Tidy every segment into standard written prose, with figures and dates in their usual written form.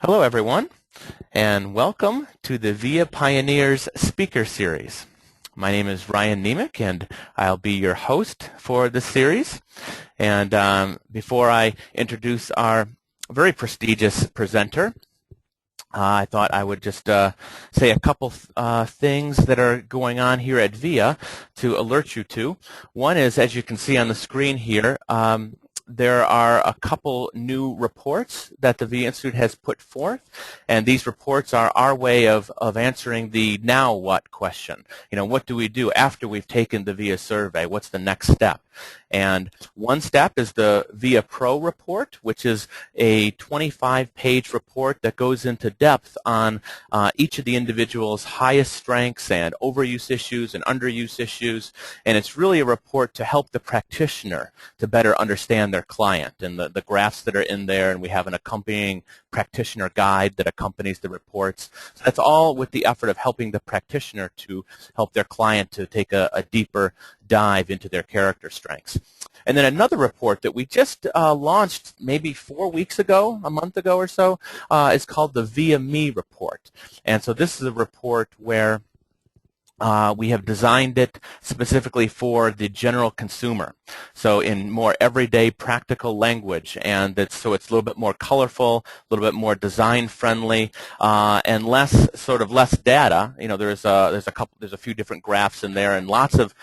Hello, everyone, and welcome to the VIA Pioneers Speaker Series. My name is Ryan Nemec, and I'll be your host for this series. And before I introduce our very prestigious presenter, I thought I would just say a couple things that are going on here at VIA to alert you to. One is, as you can see on the screen here, there are a couple new reports that the VIA Institute has put forth, and these reports are our way of answering the now what question. You know, what do we do after we've taken the VIA survey? What's the next step? And one step is the VIA Pro report, which is a 25-page report that goes into depth on each of the individual's highest strengths and overuse issues and underuse issues. And it's really a report to help the practitioner to better understand their client. And the graphs that are in there, and we have an accompanying practitioner guide that accompanies the reports. So that's all with the effort of helping the practitioner to help their client to take a deeper dive into their character strengths. And then another report that we just launched maybe 4 weeks ago, a month ago or so, is called the VIA Me report. And so this is a report where we have designed it specifically for the general consumer, so in more everyday practical language, and so it's a little bit more colorful, a little bit more design friendly, and less data. You know, there's a few different graphs in there, and lots of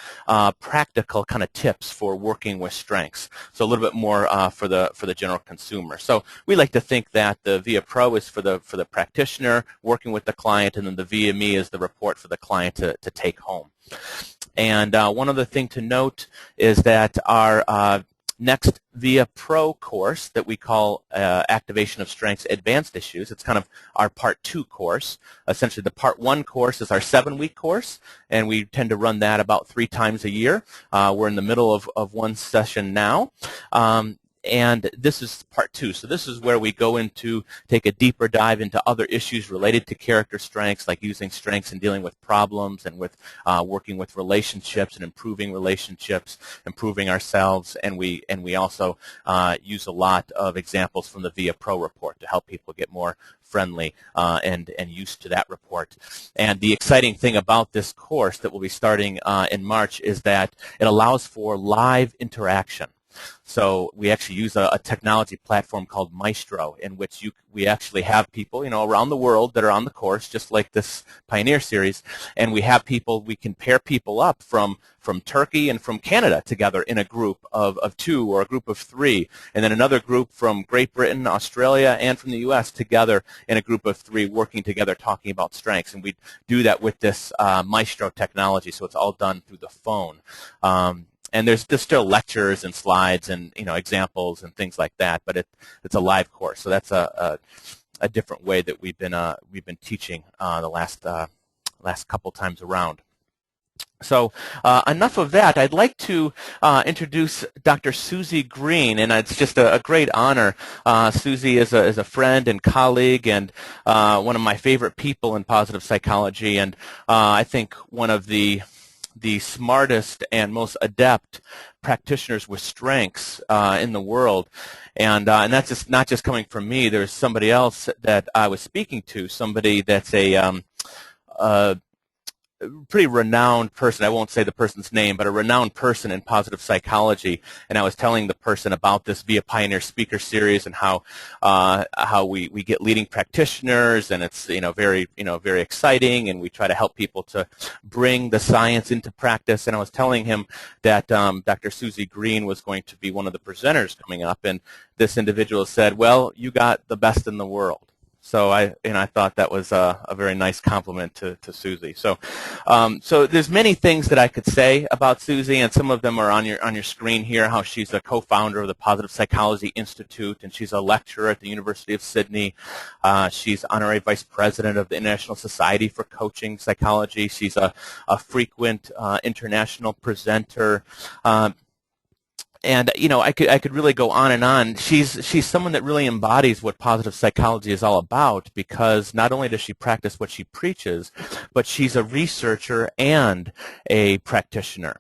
practical kind of tips for working with strengths. So a little bit more for the general consumer. So we like to think that the VIA Pro is for the practitioner working with the client, and then the VIA Me is the report for the client to take home. And one other thing to note is that our next VIA Pro course that we call Activation of Strengths Advanced Issues, it's kind of our Part 2 course. Essentially, the Part 1 course is our 7-week course, and we tend to run that about 3 times a year. We're in the middle of one session now. And this is Part 2. So this is where we go take a deeper dive into other issues related to character strengths, like using strengths in dealing with problems and with working with relationships and improving relationships, improving ourselves. And we also use a lot of examples from the VIA Pro report to help people get more friendly and used to that report. And the exciting thing about this course that will be starting in March is that it allows for live interaction. So we actually use a technology platform called Maestro, in which we actually have people, around the world that are on the course, just like this Pioneer Series, and we can pair people up from Turkey and from Canada together in a group of 2 or a group of 3, and then another group from Great Britain, Australia, and from the U.S. together in a group of 3 working together talking about strengths. And we do that with this Maestro technology, so it's all done through the phone. And there's still lectures and slides and examples and things like that, but it's a live course. So that's a different way that we've been teaching the last couple times around. So enough of that. I'd like to introduce Dr. Suzy Green, and it's just a great honor. Suzy is a friend and colleague, and one of my favorite people in positive psychology, and I think one of the smartest and most adept practitioners with strengths in the world. And that's just not just coming from me. There's somebody else that I was speaking to, somebody that's a pretty renowned person. I won't say the person's name, but a renowned person in positive psychology. And I was telling the person about this VIA Pioneer Speaker Series and how we get leading practitioners, and it's very exciting, and we try to help people to bring the science into practice. And I was telling him that Dr. Suzy Green was going to be one of the presenters coming up, and this individual said, "Well, you got the best in the world." So I thought that was a very nice compliment to Suzy. So there's many things that I could say about Suzy, and some of them are on your screen here. How she's a co-founder of the Positive Psychology Institute, and she's a lecturer at the University of Sydney. She's honorary vice president of the International Society for Coaching Psychology. She's a frequent international presenter. And I could really go on and on. She's someone that really embodies what positive psychology is all about, because not only does she practice what she preaches, but she's a researcher and a practitioner.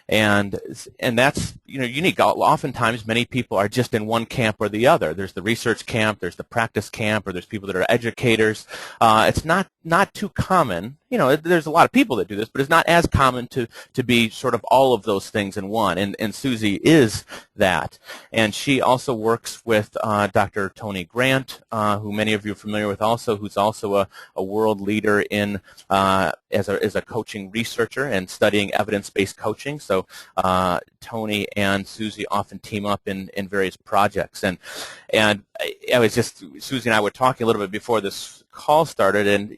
and that's unique. Oftentimes, many people are just in one camp or the other. There's the research camp, there's the practice camp, or there's people that are educators. It's not too common. There's a lot of people that do this, but it's not as common to be sort of all of those things in one. And Susie is that, and she also works with Dr. Tony Grant, who many of you are familiar with, who's also a world leader in as a coaching researcher and studying evidence-based coaching. So Tony and Susie often team up in various projects. And I was just, Susie and I were talking a little bit before this call started, and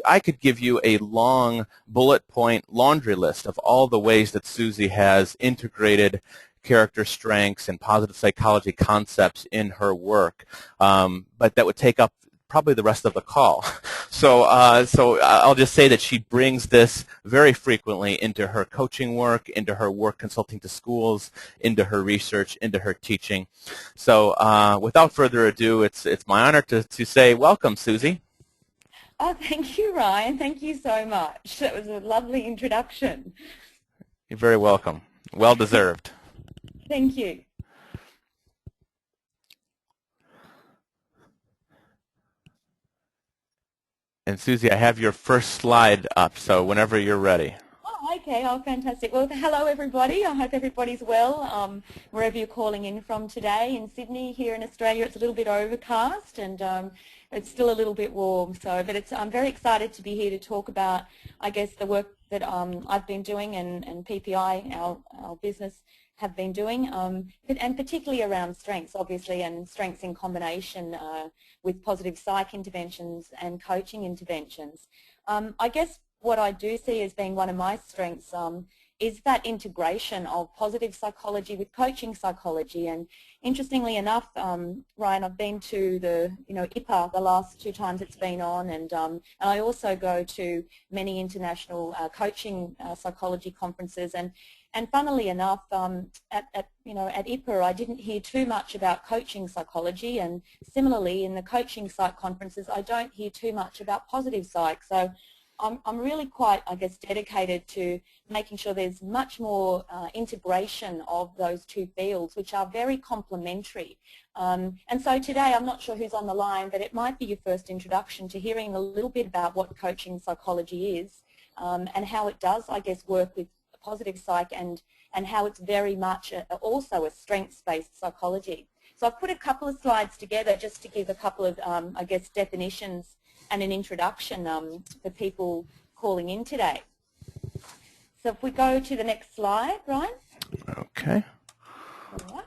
I could give you a long bullet point laundry list of all the ways that Susie has integrated character strengths and positive psychology concepts in her work, but that would take up probably the rest of the call. So I'll just say that she brings this very frequently into her coaching work, into her work consulting to schools, into her research, into her teaching. So without further ado, it's my honor to say welcome, Susie. Oh, thank you, Ryan. Thank you so much. That was a lovely introduction. You're very welcome. Well deserved. Thank you. And Susie, I have your first slide up, so whenever you're ready. Oh, okay. Oh, fantastic. Well, hello, everybody. I hope everybody's well, wherever you're calling in from today. In Sydney, here in Australia, it's a little bit overcast, and it's still a little bit warm. But I'm very excited to be here to talk about, I guess, the work that I've been doing and PPI, our business, have been doing, and particularly around strengths, obviously, and strengths in combination with positive psych interventions and coaching interventions. I guess what I do see as being one of my strengths is that integration of positive psychology with coaching psychology. And interestingly enough, Ryan, I've been to the IPA the last 2 times it's been on, and I also go to many international coaching psychology conferences. And funnily enough, at IPA, I didn't hear too much about coaching psychology, and similarly in the coaching psych conferences, I don't hear too much about positive psych. So I'm really quite, I guess, dedicated to making sure there's much more integration of those two fields, which are very complementary. And so today, I'm not sure who's on the line, but it might be your first introduction to hearing a little bit about what coaching psychology is and how it does, I guess, work with positive psych and how it's very much also a strengths-based psychology. So I've put a couple of slides together just to give a couple of, I guess, definitions and an introduction for people calling in today. So if we go to the next slide, Ryan. Okay. All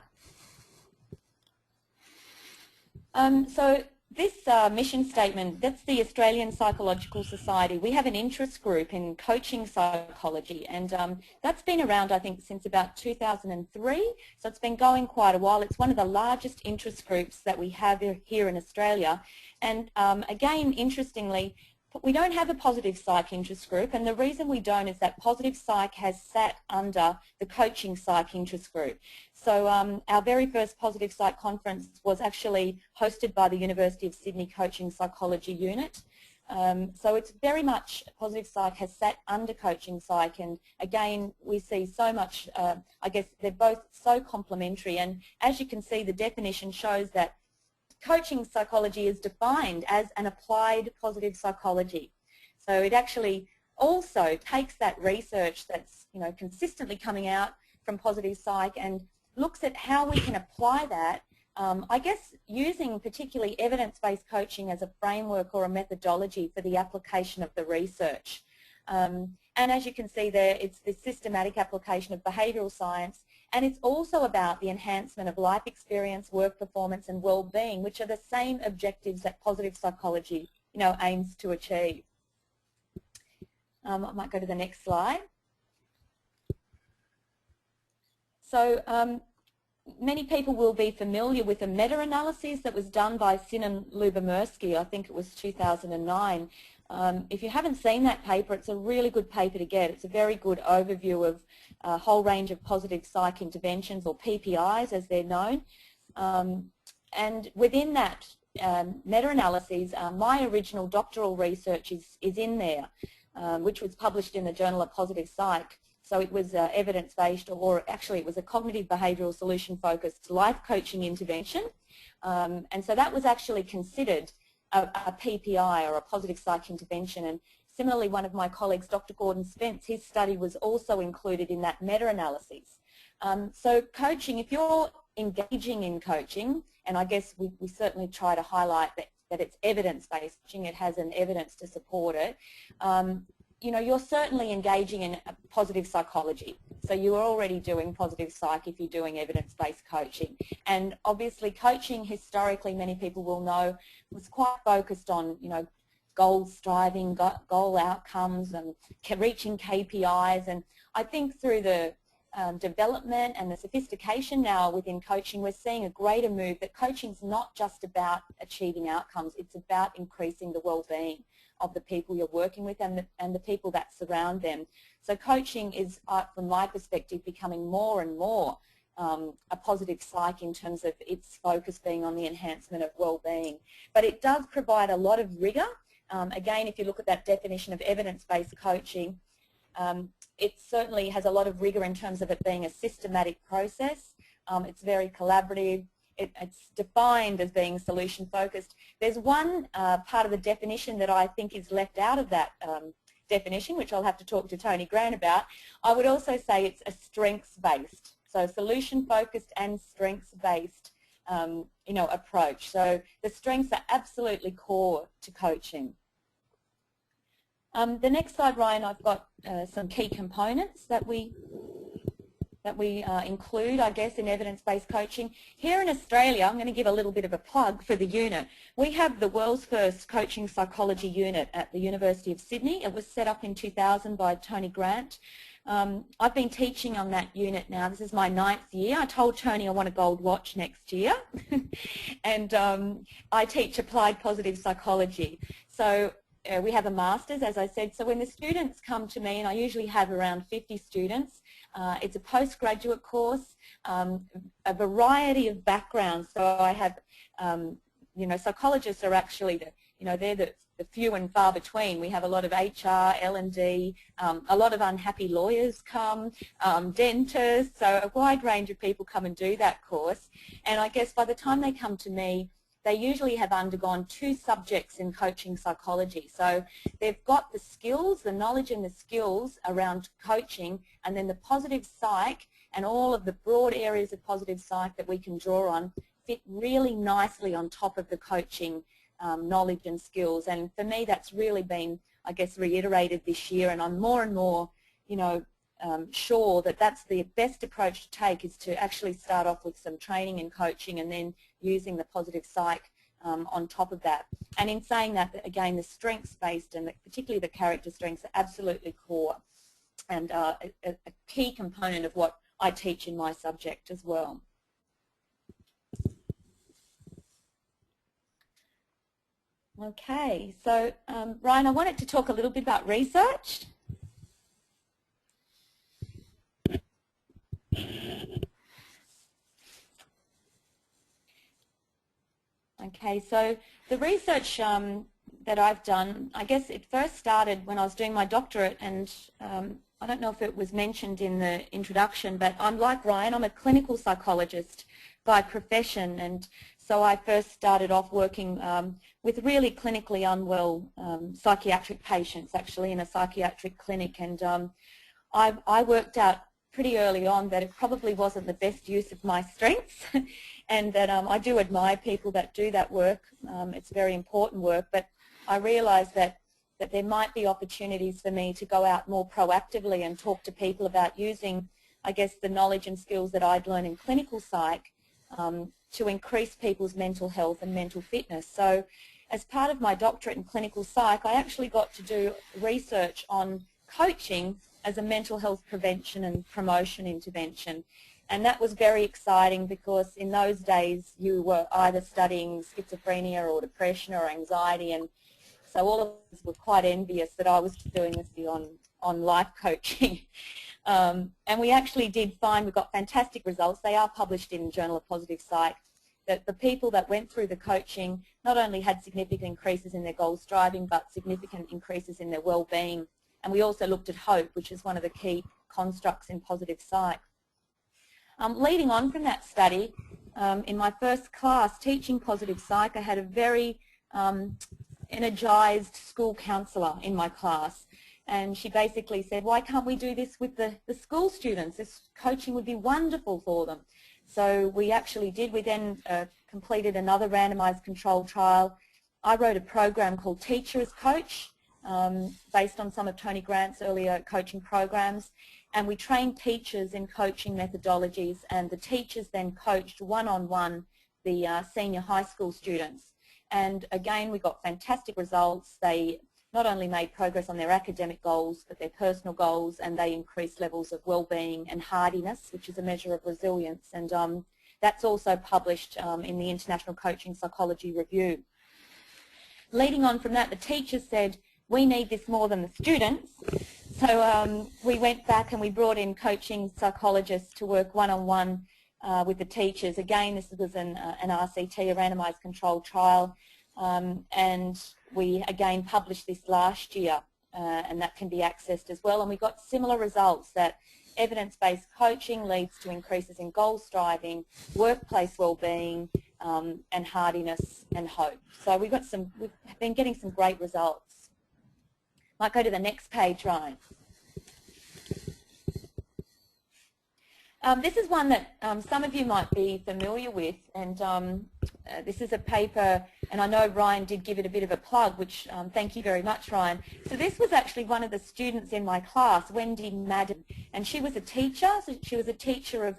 right. So this mission statement, that's the Australian Psychological Society. We have an interest group in coaching psychology, and that's been around, I think, since about 2003, so it's been going quite a while. It's one of the largest interest groups that we have here in Australia, and again, interestingly, we don't have a positive psych interest group, and the reason we don't is that positive psych has sat under the coaching psych interest group. So our very first positive psych conference was actually hosted by the University of Sydney Coaching Psychology Unit. So it's very much, positive psych has sat under coaching psych, and again, we see so much, I guess they're both so complementary, and as you can see, the definition shows that coaching psychology is defined as an applied positive psychology. So it actually also takes that research that's consistently coming out from positive psych and looks at how we can apply that, I guess using particularly evidence-based coaching as a framework or a methodology for the application of the research. And as you can see there, it's the systematic application of behavioural science, and it's also about the enhancement of life experience, work performance and well-being, which are the same objectives that positive psychology aims to achieve. I might go to the next slide. So many people will be familiar with a meta-analysis that was done by Sin and Lubomirsky. I think it was 2009. If you haven't seen that paper, it's a really good paper to get. It's a very good overview of a whole range of positive psych interventions, or PPIs as they're known. And within that meta-analyses, my original doctoral research is in there, which was published in the Journal of Positive Psych. So it was evidence-based, or actually it was a cognitive behavioural solution-focused life coaching intervention. And so that was actually considered a PPI, or a positive psych intervention. And similarly, one of my colleagues, Dr. Gordon Spence, his study was also included in that meta-analysis. So coaching, if you're engaging in coaching, and I guess we certainly try to highlight that it's evidence-based coaching, it has an evidence to support it, you know, you're certainly engaging in positive psychology. So you're already doing positive psych if you're doing evidence-based coaching. And obviously coaching historically, many people will know, was quite focused on, you know, goal striving, goal outcomes, and reaching KPIs. And I think through the development and the sophistication now within coaching, we're seeing a greater move that coaching's not just about achieving outcomes, it's about increasing the well-being of the people you're working with and the people that surround them. So coaching is, from my perspective, becoming more and more a positive psych in terms of its focus being on the enhancement of well-being. But it does provide a lot of rigour. Again, if you look at that definition of evidence-based coaching, it certainly has a lot of rigour in terms of it being a systematic process. It's very collaborative. It's defined as being solution-focused. There's one part of the definition that I think is left out of that definition, which I'll have to talk to Tony Grant about. I would also say it's a strengths-based, so solution-focused and strengths-based you know, approach. So the strengths are absolutely core to coaching. The next slide, Ryan, I've got some key components that we include, I guess, in evidence-based coaching. Here in Australia, I'm going to give a little bit of a plug for the unit. We have the world's first coaching psychology unit at the University of Sydney. It was set up in 2000 by Tony Grant. I've been teaching on that unit now. This is my 9th year. I told Tony I want a gold watch next year. And I teach applied positive psychology. So we have a master's, as I said. So when the students come to me, and I usually have around 50 students, it's a postgraduate course, a variety of backgrounds. So I have, you know, psychologists are actually, they're the few and far between. We have a lot of HR, L&D, a lot of unhappy lawyers come, dentists, so a wide range of people come and do that course. And I guess by the time they come to me, they usually have undergone 2 subjects in coaching psychology. So they've got the skills, the knowledge and the skills around coaching, and then the positive psych and all of the broad areas of positive psych that we can draw on fit really nicely on top of the coaching knowledge and skills. And for me, that's really been, I guess, reiterated this year, and I'm more and more, you know, sure that that's the best approach to take, is to actually start off with some training and coaching and then using the positive psych on top of that. And in saying that, again, the strengths-based and particularly the character strengths are absolutely core and a key component of what I teach in my subject as well. Okay, so Ryan, I wanted to talk a little bit about research. Okay, so the research that I've done, I guess it first started when I was doing my doctorate, and I don't know if it was mentioned in the introduction, but I'm like Ryan, I'm a clinical psychologist by profession, and so I first started off working with really clinically unwell psychiatric patients, actually, in a psychiatric clinic, and I worked out pretty early on that it probably wasn't the best use of my strengths and that I do admire people that do that work. It's very important work, but I realised that there might be opportunities for me to go out more proactively and talk to people about using, I guess, the knowledge and skills that I'd learned in clinical psych to increase people's mental health and mental fitness. So as part of my doctorate in clinical psych, I actually got to do research on coaching as a mental health prevention and promotion intervention. And that was very exciting because in those days you were either studying schizophrenia or depression or anxiety, and so all of us were quite envious that I was doing this on life coaching. And we actually did find we got fantastic results. They are published in Journal of Positive Psych, that the people that went through the coaching not only had significant increases in their goal striving, but significant increases in their well-being. And we also looked at hope, which is one of the key constructs in positive psych. Leading on from that study, in my first class teaching positive psych, I had a very energized school counsellor in my class, and she basically said, why can't we do this with the school students? This coaching would be wonderful for them. So we actually did. We then completed another randomized controlled trial. I wrote a program called Teacher as Coach, based on some of Tony Grant's earlier coaching programs, and we trained teachers in coaching methodologies, and the teachers then coached one-on-one the senior high school students. And again, we got fantastic results. They not only made progress on their academic goals, but their personal goals, and they increased levels of well-being and hardiness, which is a measure of resilience. And that's also published in the International Coaching Psychology Review. Leading on from that, the teachers said, we need this more than the students. So we went back and we brought in coaching psychologists to work one-on-one with the teachers. Again, this was an RCT, a randomized controlled trial, and we again published this last year, and that can be accessed as well. And we got similar results, that evidence-based coaching leads to increases in goal striving, workplace well-being, and hardiness and hope. So we've been getting some great results. Might go to the next page, Ryan. This is one that some of you might be familiar with, and this is a paper, and I know Ryan did give it a bit of a plug, which thank you very much, Ryan. So this was actually one of the students in my class, Wendy Madden, and she was a teacher. So she was a teacher of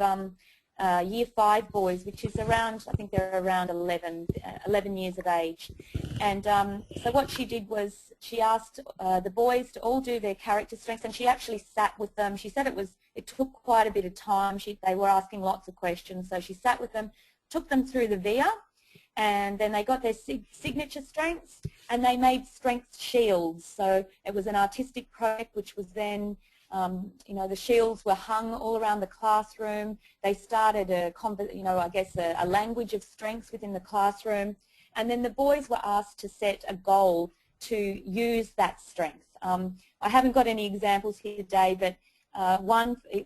Year 5 boys, which is around, I think they're around 11 years of age. And so what she did was she asked the boys to all do their character strengths, and she actually sat with them. She said it took quite a bit of time. They were asking lots of questions, so she sat with them, took them through the VIA, and then they got their signature strengths, and they made strength shields. So it was an artistic project, which was then, the shields were hung all around the classroom. They started a language of strengths within the classroom, and then the boys were asked to set a goal to use that strength. I haven't got any examples here today, but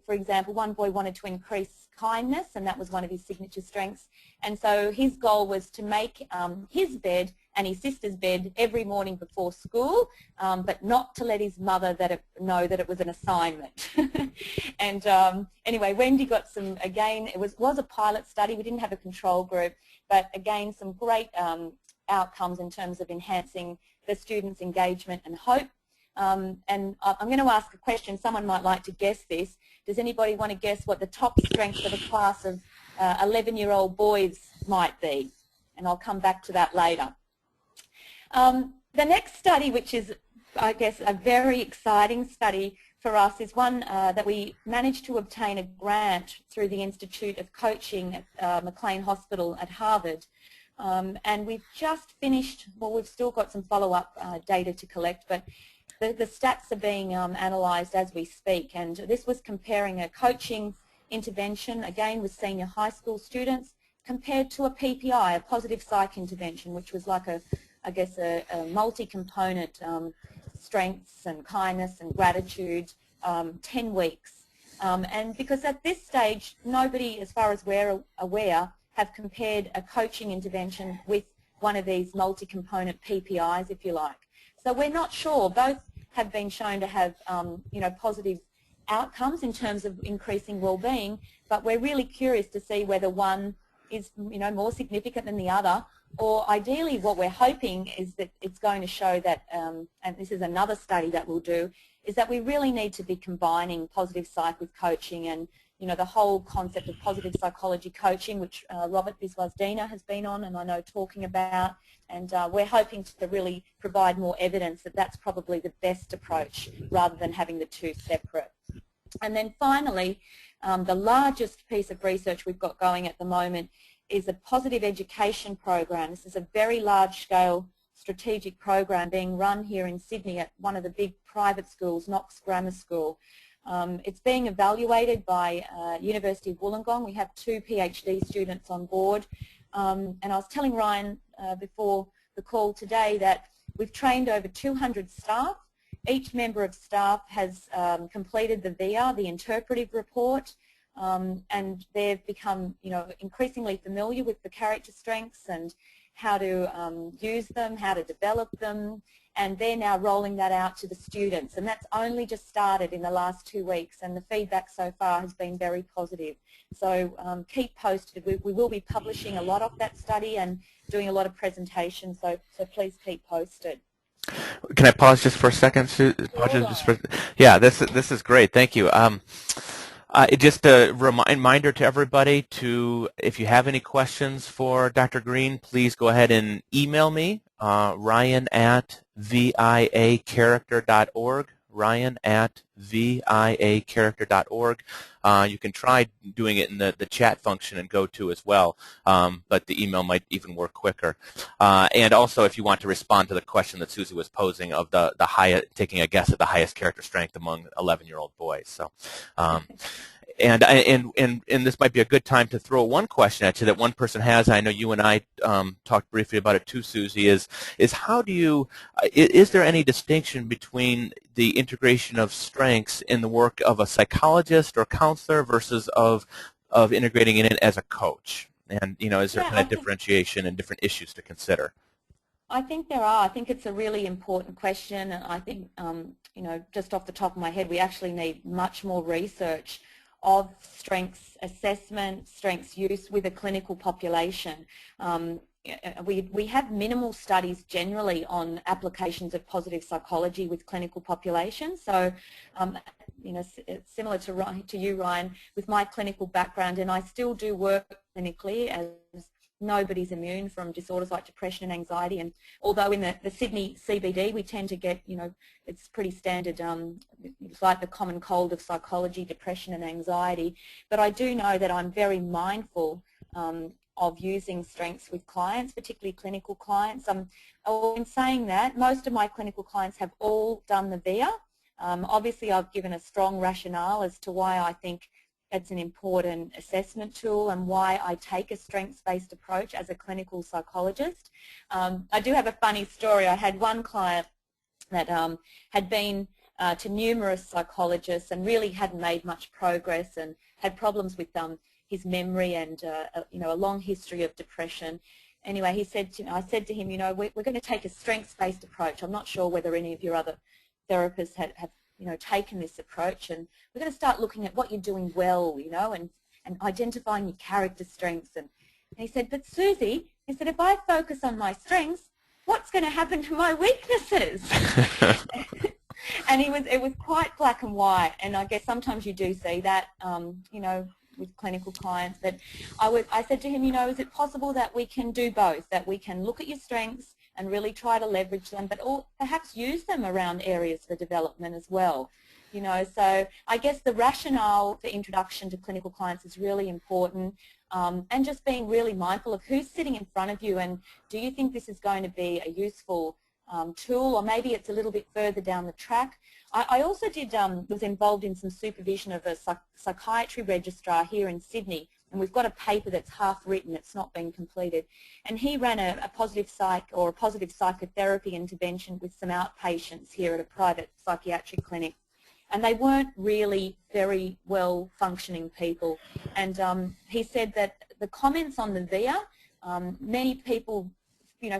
for example, one boy wanted to increase kindness, and that was one of his signature strengths. And so his goal was to make his bed and his sister's bed every morning before school, but not to let his mother know that it was an assignment. And anyway, Wendy got some, again, it was a pilot study. We didn't have a control group, but again, some great outcomes in terms of enhancing the students' engagement and hope. And I'm going to ask a question. Someone might like to guess this. Does anybody want to guess what the top strength of a class of 11-year-old boys might be? And I'll come back to that later. The next study, which is, I guess, a very exciting study for us, is one that we managed to obtain a grant through the Institute of Coaching at McLean Hospital at Harvard. And we've just finished, well, we've still got some follow-up data to collect, but the stats are being analysed as we speak, and this was comparing a coaching intervention, again with senior high school students, compared to a PPI, a positive psych intervention, which was like a multi-component strengths and kindness and gratitude, 10 weeks. And because at this stage, nobody, as far as we're aware, have compared a coaching intervention with one of these multi-component PPIs, if you like. So we're not sure. Both have been shown to have, positive outcomes in terms of increasing well-being, but we're really curious to see whether one is, more significant than the other, or ideally what we're hoping is that it's going to show that, and this is another study that we'll do, is that we really need to be combining positive psych with coaching, and the whole concept of positive psychology coaching, which Robert Biswas-Diener has been on and I know talking about, and we're hoping to really provide more evidence that that's probably the best approach rather than having the two separate. And then finally, the largest piece of research we've got going at the moment is a positive education program. This is a very large-scale strategic program being run here in Sydney at one of the big private schools, Knox Grammar School. It's being evaluated by University of Wollongong. We have 2 PhD students on board. And I was telling Ryan before the call today that we've trained over 200 staff, each member of staff has completed the VR, the interpretive report, and they've become, increasingly familiar with the character strengths and how to use them, how to develop them, and they're now rolling that out to the students. And that's only just started in the last 2 weeks, and the feedback so far has been very positive. So keep posted. We will be publishing a lot of that study and doing a lot of presentations, so please keep posted. Can I pause just for a second, Sue? Yeah, this is great. Thank you. Just a reminder to everybody if you have any questions for Dr. Green, please go ahead and email me, ryan@viacharacter.org, ryan@viacharacter.org. You can try doing it in the chat function and go to as well, but the email might even work quicker. And also, if you want to respond to the question that Susie was posing of taking a guess at the highest character strength among 11-year-old boys. So. And this might be a good time to throw one question at you that one person has. I know you and I talked briefly about it too, Susie. Is how do you? Is there any distinction between the integration of strengths in the work of a psychologist or counselor versus of integrating it as a coach? And is there kind of differentiation and different issues to consider? I think there are. I think it's a really important question, and I think just off the top of my head, we actually need much more research of strengths assessment, strengths use with a clinical population. We have minimal studies generally on applications of positive psychology with clinical populations. So, it's similar to you, Ryan, with my clinical background, and I still do work clinically as nobody's immune from disorders like depression and anxiety, and although in the Sydney CBD we tend to get, it's pretty standard, it's like the common cold of psychology, depression and anxiety, but I do know that I'm very mindful of using strengths with clients, particularly clinical clients. In saying that, most of my clinical clients have all done the VIA. Obviously I've given a strong rationale as to why I think it's an important assessment tool and why I take a strengths-based approach as a clinical psychologist. I do have a funny story. I had one client that had been to numerous psychologists and really hadn't made much progress and had problems with his memory and a long history of depression. Anyway, I said to him, we're going to take a strengths-based approach. I'm not sure whether any of your other therapists have taken this approach, and we're going to start looking at what you're doing well, and identifying your character strengths. And he said, but Susie, he said, if I focus on my strengths, what's going to happen to my weaknesses? And it was quite black and white, and I guess sometimes you do see that, with clinical clients. But I said to him, is it possible that we can do both, that we can look at your strengths and really try to leverage them, but perhaps use them around areas for development as well. So I guess the rationale for introduction to clinical clients is really important, and just being really mindful of who's sitting in front of you, and do you think this is going to be a useful tool, or maybe it's a little bit further down the track. I also was involved in some supervision of a psychiatry registrar here in Sydney, and we've got a paper that's half written, it's not been completed. And he ran a positive psychotherapy intervention with some outpatients here at a private psychiatric clinic. And they weren't really very well functioning people. And he said that the comments on the VIA, many people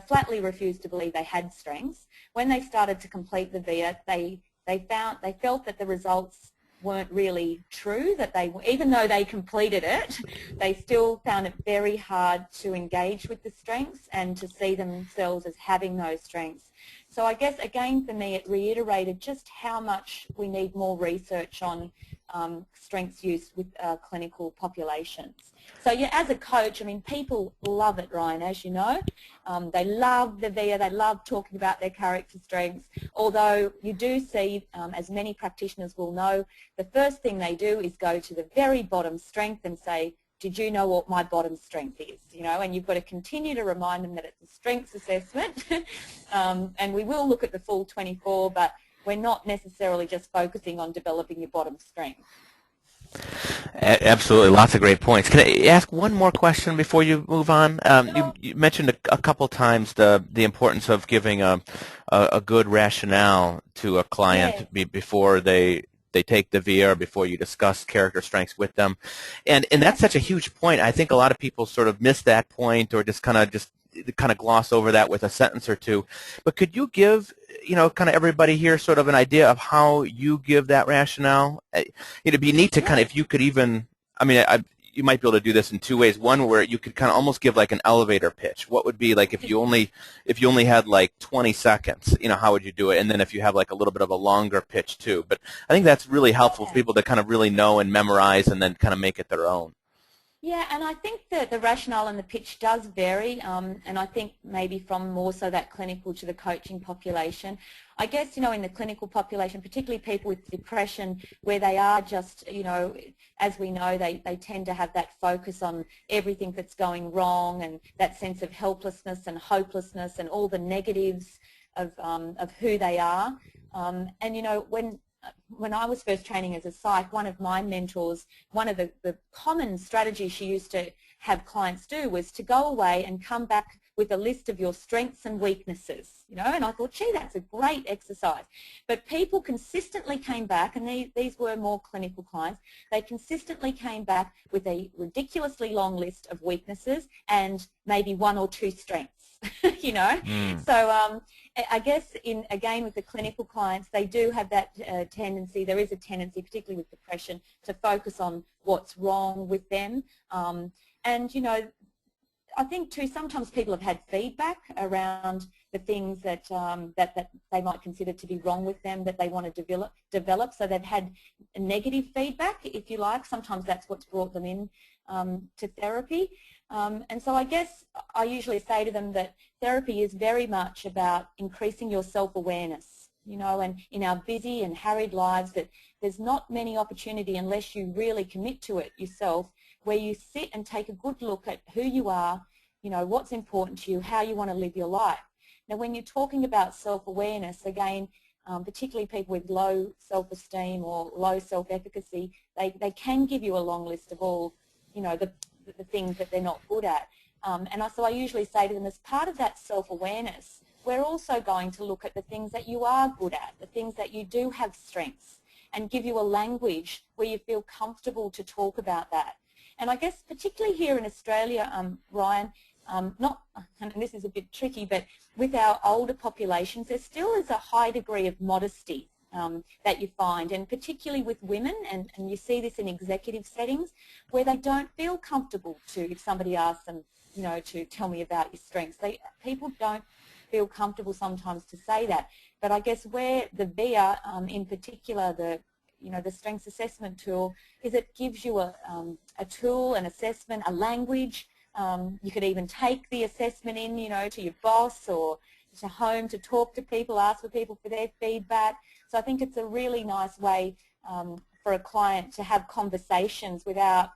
flatly refused to believe they had strengths. When they started to complete the VIA, they felt that the results weren't really true, that even though they completed it, they still found it very hard to engage with the strengths and to see themselves as having those strengths. So I guess, again, for me, it reiterated just how much we need more research on strengths use with clinical populations. So yeah, as a coach, I mean, people love it, Ryan, as you know. They love the VIA, they love talking about their character strengths, although you do see, as many practitioners will know, the first thing they do is go to the very bottom strength and say, did you know what my bottom strength is? And you've got to continue to remind them that it's a strengths assessment, and we will look at the full 24, but we're not necessarily just focusing on developing your bottom strength. Absolutely, lots of great points. Can I ask one more question before you move on? Sure. You mentioned a couple times the importance of giving a good rationale to a Yeah. client before they take the VR, before you discuss character strengths with them, and Yeah. that's such a huge point. I think a lot of people sort of miss that point, or just kind of gloss over that with a sentence or two. But could you give kind of everybody here sort of an idea of how you give that rationale? It'd be neat to Yeah. kind of, if you could even, I mean, you might be able to do this in two ways. One where you could kind of almost give like an elevator pitch. What would be like if you only had like 20 seconds, how would you do it? And then if you have like a little bit of a longer pitch too. But I think that's really helpful for Yeah. people to kind of really know and memorize and then kind of make it their own. Yeah, and I think that the rationale and the pitch does vary, and I think maybe from more so that clinical to the coaching population. I guess, in the clinical population, particularly people with depression, where they are just, as we know, they tend to have that focus on everything that's going wrong and that sense of helplessness and hopelessness and all the negatives of who they are. And, when I was first training as a psych, one of my mentors, one of the common strategies she used to have clients do was to go away and come back with a list of your strengths and weaknesses, and I thought, gee, that's a great exercise. But people consistently came back, and these were more clinical clients, they consistently came back with a ridiculously long list of weaknesses and maybe one or two strengths, Mm. So I guess again with the clinical clients, they do have that tendency, there is a tendency, particularly with depression, to focus on what's wrong with them. And, I think too sometimes people have had feedback around the things that that they might consider to be wrong with them that they want to develop. So they've had negative feedback, if you like. Sometimes that's what's brought them in to therapy. And so I guess I usually say to them that therapy is very much about increasing your self-awareness, and in our busy and harried lives that there's not many opportunity unless you really commit to it yourself, where you sit and take a good look at who you are, what's important to you, how you want to live your life. Now, when you're talking about self-awareness, again, particularly people with low self-esteem or low self-efficacy, they can give you a long list of all, the things that they're not good at. So I usually say to them, as part of that self-awareness, we're also going to look at the things that you are good at, the things that you do have strengths, and give you a language where you feel comfortable to talk about that. And I guess particularly here in Australia, Ryan, and this is a bit tricky, but with our older populations, there still is a high degree of modesty that you find, and particularly with women, and you see this in executive settings, where they don't feel comfortable to, if somebody asks them, to tell me about your strengths, people don't feel comfortable sometimes to say that. But I guess where the VIA, in particular, the strengths assessment tool, is it gives you a tool, an assessment, a language. You could even take the assessment in, to your boss or to home to talk to people, ask for people for their feedback. So I think it's a really nice way for a client to have conversations without,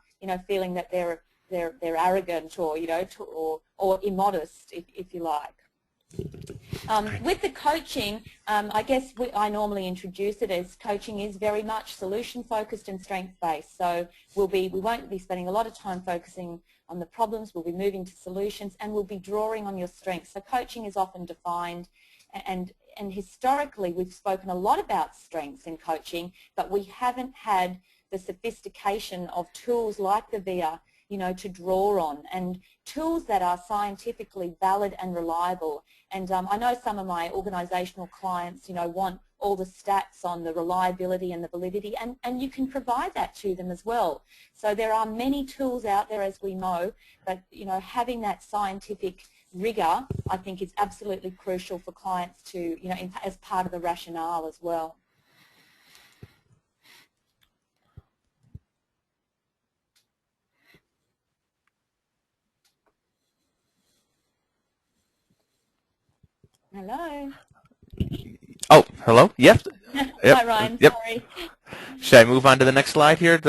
feeling that they're arrogant or, or immodest, if you like. With the coaching, I guess I normally introduce it as coaching is very much solution-focused and strength-based. So we won't be spending a lot of time focusing on the problems. We'll be moving to solutions, and we'll be drawing on your strengths. So coaching is often defined, and historically we've spoken a lot about strengths in coaching, but we haven't had the sophistication of tools like the VIA, to draw on, and tools that are scientifically valid and reliable. And I know some of my organisational clients, want all the stats on the reliability and the validity, and you can provide that to them as well. So there are many tools out there, as we know, but, having that scientific rigour, I think, is absolutely crucial for clients to, as part of the rationale as well. Hello. Oh, hello? Yes. Yep. Hi, Ryan. Yep. Sorry. Should I move on to the next slide here?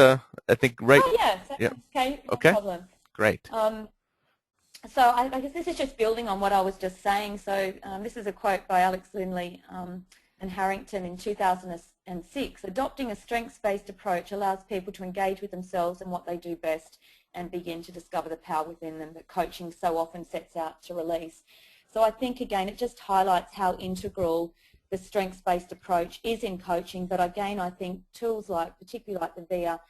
I think right. Oh, yeah. Yep. Okay. No Okay. problem. Great. So I guess this is just building on what I was just saying. So this is a quote by Alex Linley, and and Harrington in 2006, adopting a strengths-based approach allows people to engage with themselves and what they do best and begin to discover the power within them that coaching so often sets out to release. So I think, again, it just highlights how integral the strengths-based approach is in coaching, but again, I think tools like, particularly like the VIA,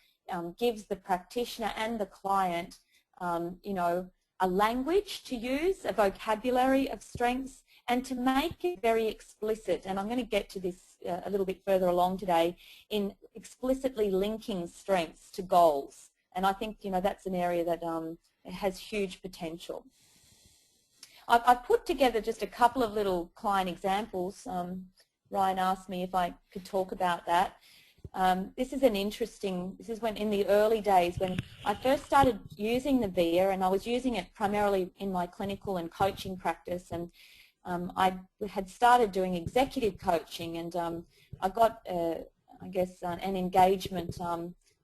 gives the practitioner and the client, you know, a language to use, a vocabulary of strengths, and to make it very explicit. And I'm going to get to this a little bit further along today in explicitly linking strengths to goals. And I think, you know, that's an area that has huge potential. I've put together just a couple of little client examples. Ryan asked me if I could talk about that. This is when in the early days when I first started using the VIA, and I was using it primarily in my clinical and coaching practice, and I had started doing executive coaching, and I got, I guess, an engagement.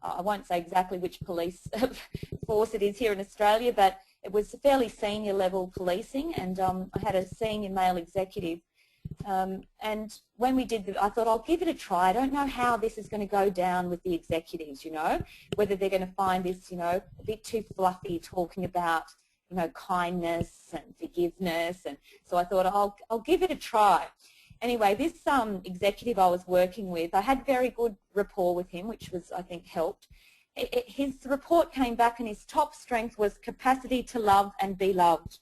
I won't say exactly which police force it is here in Australia, but it was fairly senior level policing, and I had a senior male executive. And when we did I thought, I'll give it a try. I don't know how this is going to go down with the executives, you know, whether they're going to find this, you know, a bit too fluffy, talking about, you know, kindness and forgiveness. And so I thought, I'll give it a try. Anyway, this executive I was working with, I had very good rapport with him, which was, I think, helped. His report came back and his top strength was capacity to love and be loved.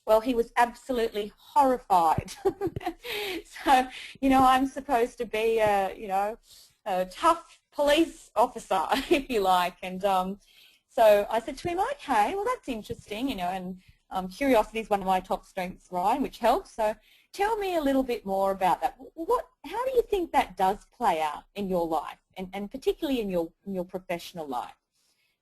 Well, he was absolutely horrified. So, you know, I'm supposed to be you know, a tough police officer, if you like. And so I said to him, okay, well, that's interesting, you know, and curiosity is one of my top strengths, Ryan, which helps. So tell me a little bit more about that. How do you think that does play out in your life, and particularly in your professional life?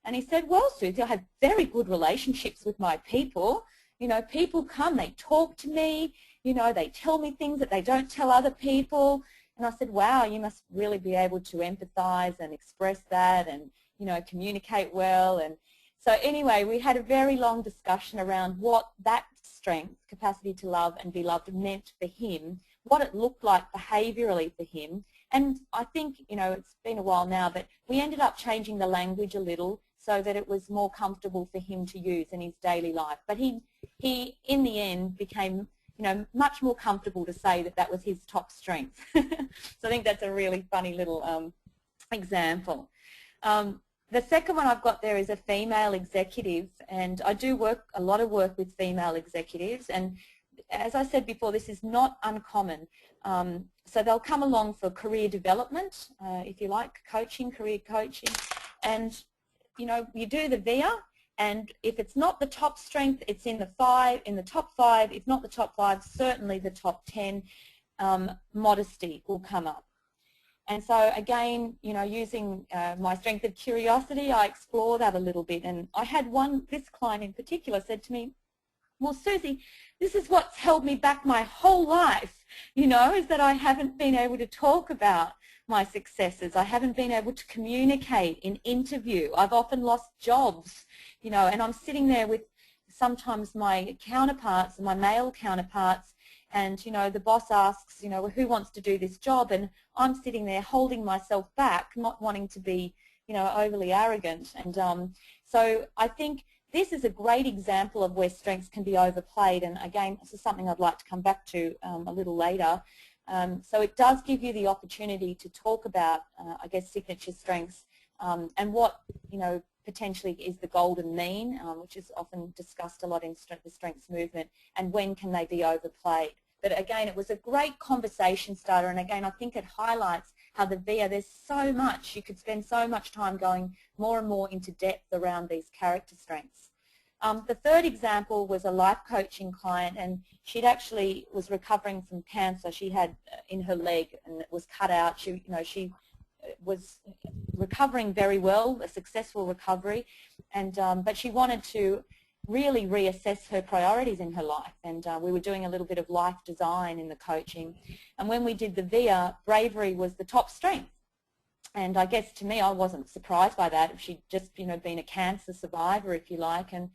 And he said, well, Susie, I have very good relationships with my people. You know, people come, they talk to me, you know, they tell me things that they don't tell other people. And I said, wow, you must really be able to empathize and express that and, you know, communicate well. And so anyway, we had a very long discussion around what that strength, capacity to love and be loved, meant for him, what it looked like behaviourally for him. And I think, you know, it's been a while now, but we ended up changing the language a little so that it was more comfortable for him to use in his daily life. But he in the end, became, you know, much more comfortable to say that that was his top strength. So I think that's a really funny little example. The second one I've got there is a female executive, and I do a lot of work with female executives, and as I said before, this is not uncommon. So they'll come along for career development, if you like, career coaching, and you know, you do the VIA, and if it's not the top strength, it's in the top five. If not the top five, certainly the top 10. Modesty will come up. And so again, you know, using my strength of curiosity, I explore that a little bit. And I had this client in particular said to me, well, Susie, this is what's held me back my whole life, you know, is that I haven't been able to talk about my successes. I haven't been able to communicate in interview. I've often lost jobs, you know, and I'm sitting there with sometimes my counterparts, my male counterparts, and, you know, the boss asks, you know, well, who wants to do this job? And I'm sitting there holding myself back, not wanting to be, you know, overly arrogant. And so I think this is a great example of where strengths can be overplayed. And again, this is something I'd like to come back to a little later. So it does give you the opportunity to talk about, I guess, signature strengths and what, you know, potentially is the golden mean, which is often discussed a lot in the strengths movement, and when can they be overplayed. But again, it was a great conversation starter, and again, I think it highlights how the VIA, there's so much, you could spend so much time going more and more into depth around these character strengths. The third example was a life coaching client, and she'd actually was recovering from cancer. She had in her leg, and it was cut out. She, you know, she was recovering very well, a successful recovery, and but she wanted to really reassess her priorities in her life, and we were doing a little bit of life design in the coaching. And when we did the VIA, bravery was the top strength. And I guess to me, I wasn't surprised by that. If she'd just, you know, been a cancer survivor, if you like, and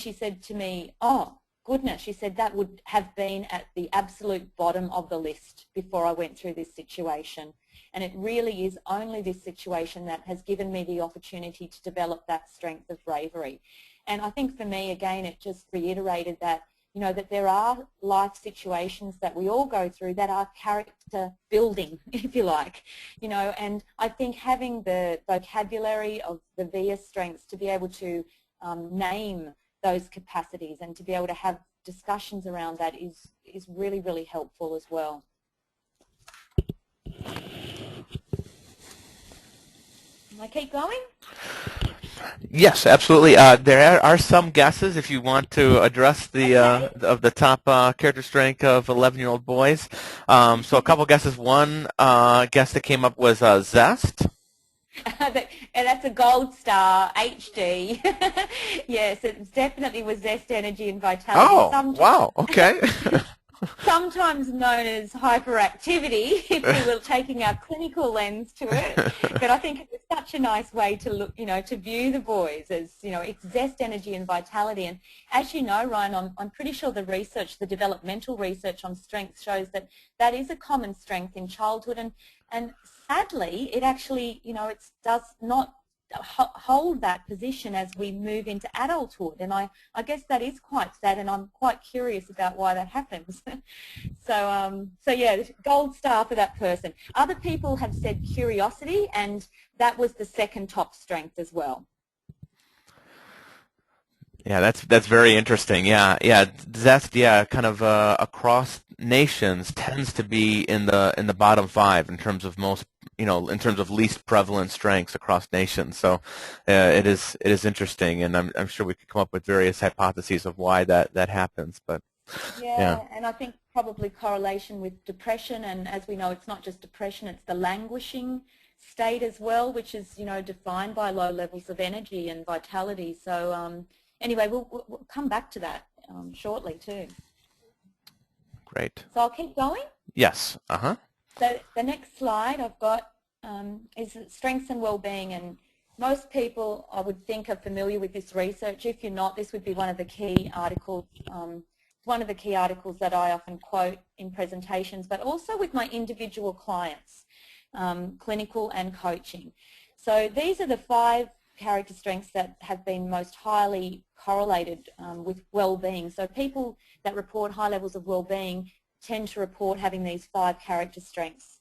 she said to me, oh, goodness, she said, that would have been at the absolute bottom of the list before I went through this situation. And it really is only this situation that has given me the opportunity to develop that strength of bravery. And I think for me, again, it just reiterated that, you know, that there are life situations that we all go through that are character building, if you like, you know, and I think having the vocabulary of the VIA strengths to be able to name those capacities and to be able to have discussions around that is really, really helpful as well. Can I keep going? Yes, absolutely. There are some guesses if you want to address the of the top character strength of 11-year-old boys. So a couple guesses. One guess that came up was zest. And that's a gold star, HD. Yes, it definitely was zest, energy, and vitality. Oh, wow. Okay. Sometimes known as hyperactivity, if we were taking our clinical lens to it. But I think it's such a nice way to look, you know, to view the boys as, you know, it's zest, energy, and vitality. And as you know, Ryan, I'm pretty sure the research, the developmental research on strength shows that that is a common strength in childhood. And sadly, it actually, you know, it does not hold that position as we move into adulthood, and I guess that is quite sad, and I'm quite curious about why that happens. So yeah, gold star for that person. Other people have said curiosity, and that was the second top strength as well. Yeah, that's very interesting. Yeah, zest, kind of across nations tends to be in the bottom 5 in terms of most, you know, in terms of least prevalent strengths across nations. So it is interesting, and I'm sure we could come up with various hypotheses of why that happens. But yeah, and I think probably correlation with depression, and as we know, it's not just depression; it's the languishing state as well, which is, you know, defined by low levels of energy and vitality. So anyway, we'll come back to that shortly too. Great. So I'll keep going? Yes. So the next slide I've got is strengths and well-being, and most people I would think are familiar with this research. If you're not, this would be one of the key articles, that I often quote in presentations, but also with my individual clients, clinical and coaching. So these are the 5 character strengths that have been most highly correlated with well-being. So people that report high levels of well-being tend to report having these 5 character strengths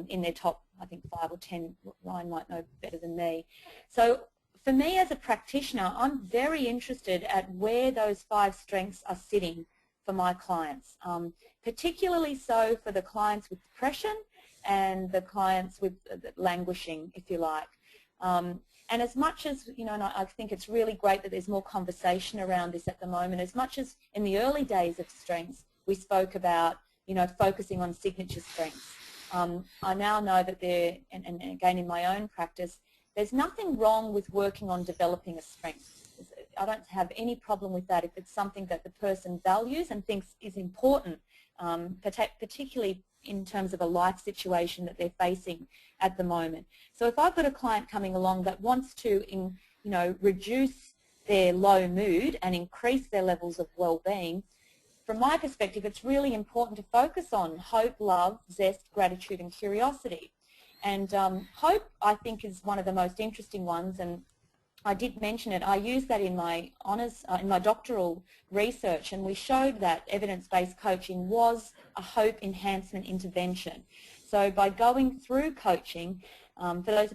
in their top, I think, 5 or 10. Ryan might know better than me. So for me as a practitioner, I'm very interested at where those 5 strengths are sitting for my clients, particularly so for the clients with depression and the clients with languishing, if you like. And as much as, you know, and I think it's really great that there's more conversation around this at the moment, as much as in the early days of strengths, we spoke about, you know, focusing on signature strengths. I now know that there, and again in my own practice, there's nothing wrong with working on developing a strength. I don't have any problem with that if it's something that the person values and thinks is important, particularly in terms of a life situation that they're facing at the moment. So if I've got a client coming along that wants to, you know, reduce their low mood and increase their levels of well-being, from my perspective, it's really important to focus on hope, love, zest, gratitude, and curiosity. And hope, I think, is one of the most interesting ones, and I did mention it. I used that in my honours, in my doctoral research, and we showed that evidence-based coaching was a hope enhancement intervention. So by going through coaching, for those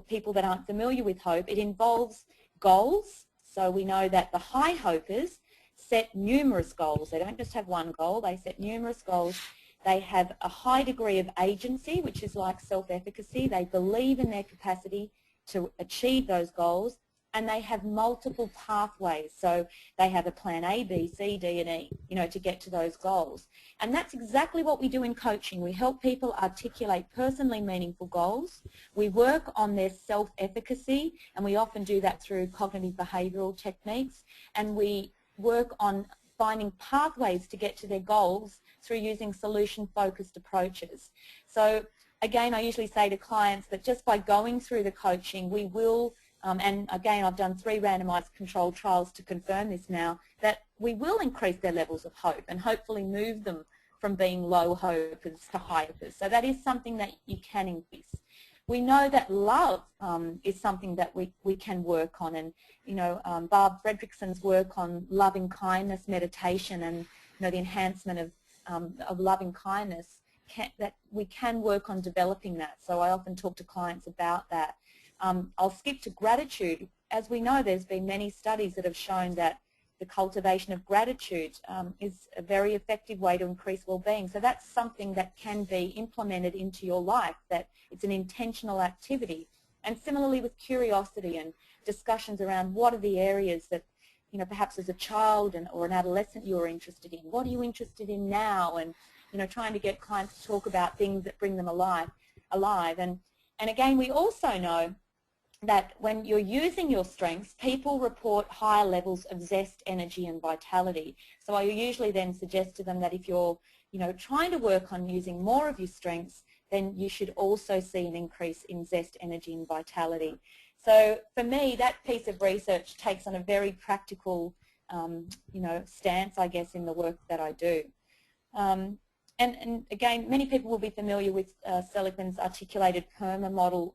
people that aren't familiar with hope, it involves goals. So we know that the high hopers set numerous goals. They don't just have one goal, they set numerous goals. They have a high degree of agency, which is like self-efficacy. They believe in their capacity to achieve those goals, and they have multiple pathways. So they have a plan A, B, C, D, and E, you know, to get to those goals. And that's exactly what we do in coaching. We help people articulate personally meaningful goals. We work on their self-efficacy, and we often do that through cognitive behavioural techniques, and we work on finding pathways to get to their goals through using solution-focused approaches. So again, I usually say to clients that just by going through the coaching, we will and again I've done 3 randomized controlled trials to confirm this now, that we will increase their levels of hope and hopefully move them from being low hopers to high hopers. So that is something that you can increase. We know that love is something that we can work on, and Barb Fredrickson's work on loving kindness meditation and the enhancement of loving kindness, that we can work on developing that. So I often talk to clients about that. I'll skip to gratitude. As we know, there's been many studies that have shown that the cultivation of gratitude is a very effective way to increase well-being. So that's something that can be implemented into your life, that it's an intentional activity. And similarly with curiosity and discussions around what are the areas that, perhaps as a child or an adolescent you're interested in. What are you interested in now? And, trying to get clients to talk about things that bring them alive. And again, we also know that when you're using your strengths, people report higher levels of zest, energy and vitality. So I usually then suggest to them that if you're trying to work on using more of your strengths, then you should also see an increase in zest, energy and vitality. So for me, that piece of research takes on a very practical stance, I guess, in the work that I do. And again, many people will be familiar with Seligman's articulated Perma model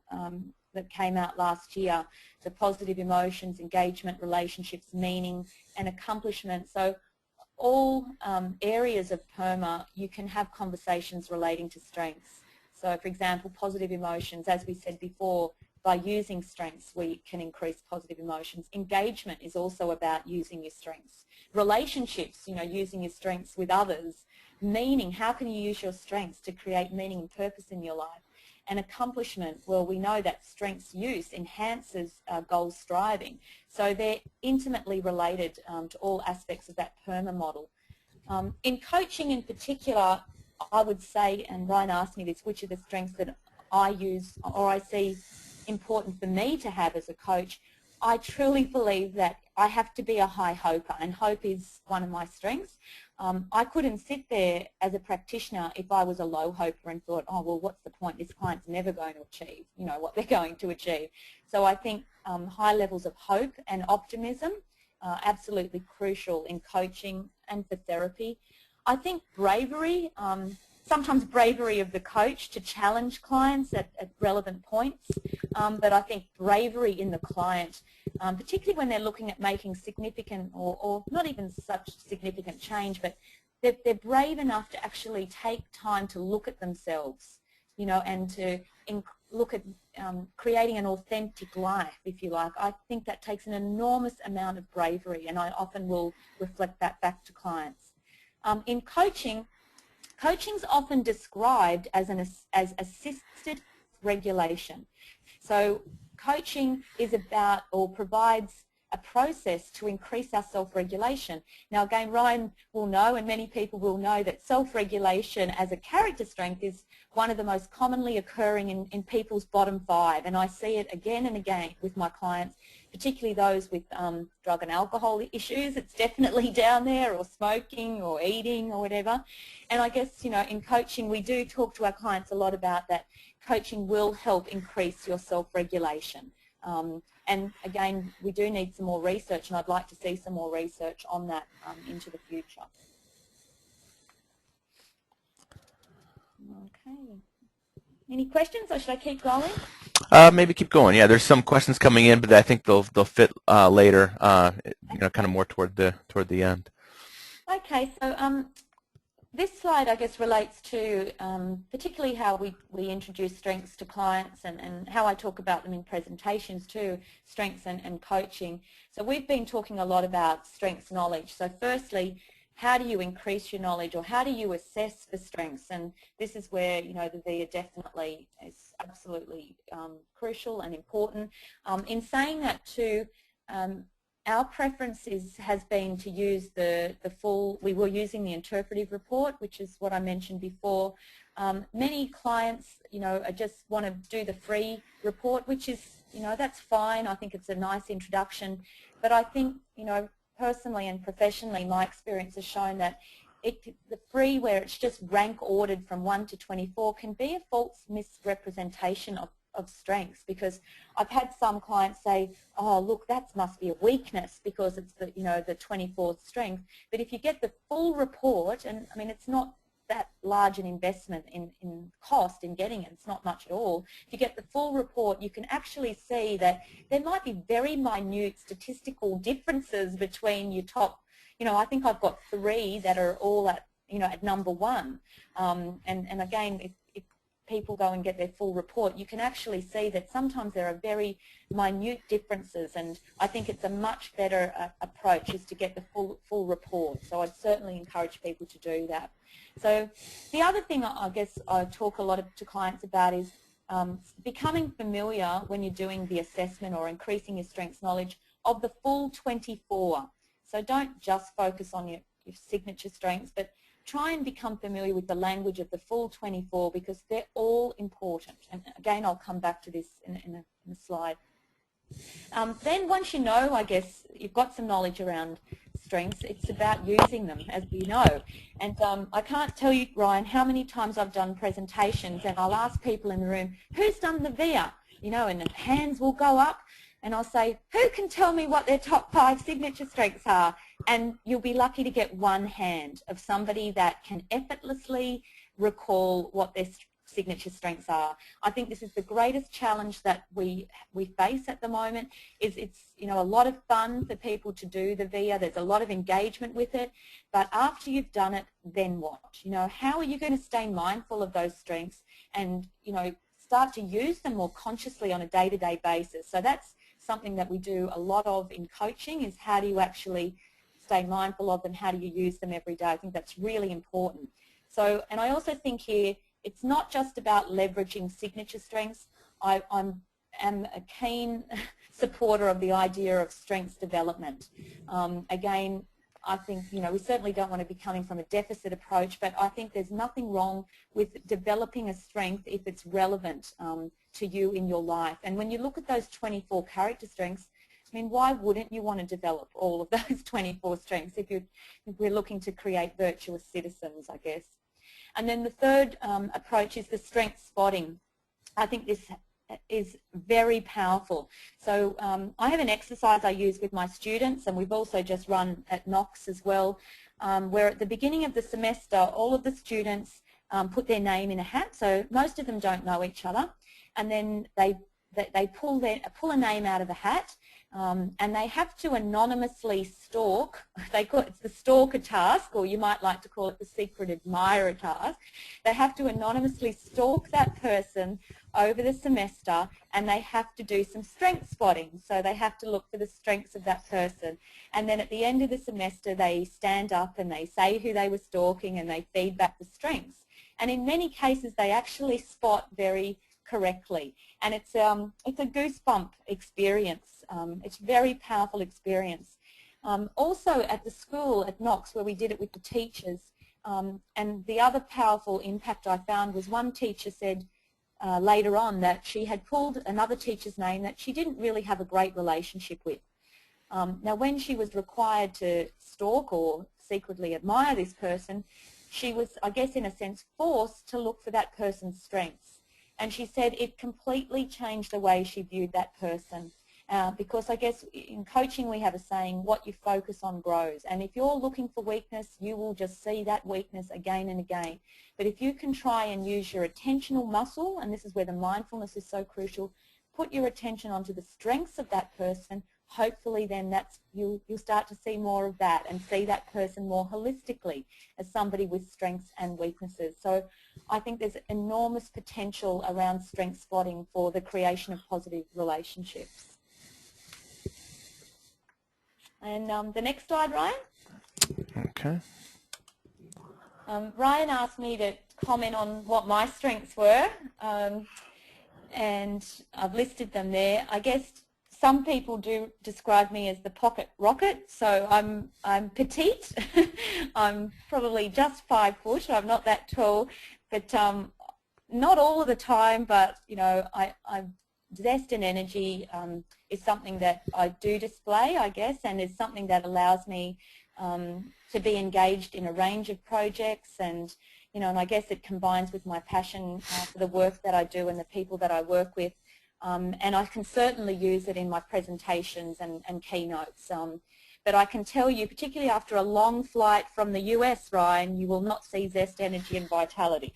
that came out last year, the positive emotions, engagement, relationships, meaning and accomplishment. So all areas of Perma, you can have conversations relating to strengths. So for example, positive emotions, as we said before, by using strengths we can increase positive emotions. Engagement is also about using your strengths. Relationships, using your strengths with others. Meaning, how can you use your strengths to create meaning and purpose in your life? And accomplishment, well, we know that strengths use enhances goal striving. So they're intimately related to all aspects of that Perma model. In coaching in particular, I would say, and Ryan asked me this, which are the strengths that I use or I see important for me to have as a coach. I truly believe that I have to be a high hoper, and hope is one of my strengths. I couldn't sit there as a practitioner if I was a low hoper and thought, oh, well, what's the point? This client's never going to achieve, what they're going to achieve. So I think high levels of hope and optimism are absolutely crucial in coaching and for therapy. I think bravery, sometimes bravery of the coach to challenge clients at relevant points, but I think bravery in the client, particularly when they're looking at making significant or not even such significant change, but they're brave enough to actually take time to look at themselves, and to look at creating an authentic life, if you like. I think that takes an enormous amount of bravery, and I often will reflect that back to clients. In coaching, coaching's often described as assisted regulation. So coaching is about or provides a process to increase our self-regulation. Now again, Ryan will know, and many people will know, that self-regulation as a character strength is one of the most commonly occurring in people's bottom 5, and I see it again and again with my clients, particularly those with drug and alcohol issues. It's definitely down there, or smoking or eating or whatever. And I guess, in coaching we do talk to our clients a lot about that. Coaching will help increase your self-regulation. And again, we do need some more research, and I'd like to see some more research on that into the future. Okay. Any questions, or should I keep going? Maybe keep going. Yeah, there's some questions coming in, but I think they'll fit later. Kind of more toward the end. Okay, so this slide, I guess, relates to particularly how we introduce strengths to clients, and how I talk about them in presentations too, strengths and coaching. So we've been talking a lot about strengths knowledge. So firstly, how do you increase your knowledge, or how do you assess the strengths? And this is where, the VIA definitely is absolutely crucial and important. In saying that too, our preference has been to use the full, we were using the interpretive report, which is what I mentioned before. Many clients, just want to do the free report, which is, that's fine. I think it's a nice introduction. But I think, personally and professionally, my experience has shown that the free, where it's just rank ordered from 1 to 24, can be a false misrepresentation of strengths, because I've had some clients say, oh, look, that must be a weakness because it's the, the 24th strength. But if you get the full report, and I mean, it's not that large an investment in cost in getting it, it's not much at all. If you get the full report, you can actually see that there might be very minute statistical differences between your top, I think I've got 3 that are all at, at number 1. And again, if people go and get their full report, you can actually see that sometimes there are very minute differences, and I think it's a much better approach is to get the full report. So I'd certainly encourage people to do that. So the other thing I guess I talk a lot to clients about is becoming familiar when you're doing the assessment or increasing your strengths knowledge of the full 24. So don't just focus on your signature strengths, but try and become familiar with the language of the full 24, because they're all important. And again, I'll come back to this in a slide. Then once you know, I guess, you've got some knowledge around strengths, it's about using them, as we know. And I can't tell you, Ryan, how many times I've done presentations and I'll ask people in the room, who's done the VIA? And the hands will go up, and I'll say, who can tell me what their top 5 signature strengths are? And you'll be lucky to get one hand of somebody that can effortlessly recall what their signature strengths are. I think this is the greatest challenge that we face at the moment. It's a lot of fun for people to do the VIA. There's a lot of engagement with it, but after you've done it, then what? How are you going to stay mindful of those strengths and start to use them more consciously on a day-to-day basis? So that's something that we do a lot of in coaching, is how do you actually stay mindful of them, how do you use them every day? I think that's really important. So, and I also think here, it's not just about leveraging signature strengths. I am a keen supporter of the idea of strengths development. Again, I think, we certainly don't want to be coming from a deficit approach, but I think there's nothing wrong with developing a strength if it's relevant to you in your life. And when you look at those 24 character strengths, I mean, why wouldn't you want to develop all of those 24 strengths if we're looking to create virtuous citizens, I guess. And then the third approach is the strength spotting. I think this is very powerful. So I have an exercise I use with my students, and we've also just run at Knox as well, where at the beginning of the semester, all of the students put their name in a hat. So most of them don't know each other, and then they pull a name out of a hat, and they have to anonymously stalk. It's the stalker task, or you might like to call it the secret admirer task. They have to anonymously stalk that person over the semester, and they have to do some strength spotting. So they have to look for the strengths of that person. And then at the end of the semester, they stand up and they say who they were stalking, and they feed back the strengths. And in many cases, they actually spot very correctly. And it's a goosebump experience. It's a very powerful experience. Also at the school at Knox, where we did it with the teachers, and the other powerful impact I found was one teacher said later on that she had pulled another teacher's name that she didn't really have a great relationship with. Now when she was required to stalk or secretly admire this person, she was, I guess in a sense, forced to look for that person's strengths. And she said it completely changed the way she viewed that person. Because I guess in coaching we have a saying, what you focus on grows. And if you're looking for weakness, you will just see that weakness again and again. But if you can try and use your attentional muscle, and this is where the mindfulness is so crucial, put your attention onto the strengths of that person, hopefully then you'll start to see more of that and see that person more holistically as somebody with strengths and weaknesses. So I think there's enormous potential around strength spotting for the creation of positive relationships. And the next slide, Ryan. Okay. Ryan asked me to comment on what my strengths were, and I've listed them there. I guess some people do describe me as the pocket rocket, so I'm petite. I'm probably just 5 foot. I'm not that tall, but not all of the time. But I'm zest and energy is something that I do display, I guess, and is something that allows me to be engaged in a range of projects, and and I guess it combines with my passion for the work that I do and the people that I work with. and I can certainly use it in my presentations and keynotes. But I can tell you, particularly after a long flight from the US, Ryan, you will not see zest, energy, and vitality.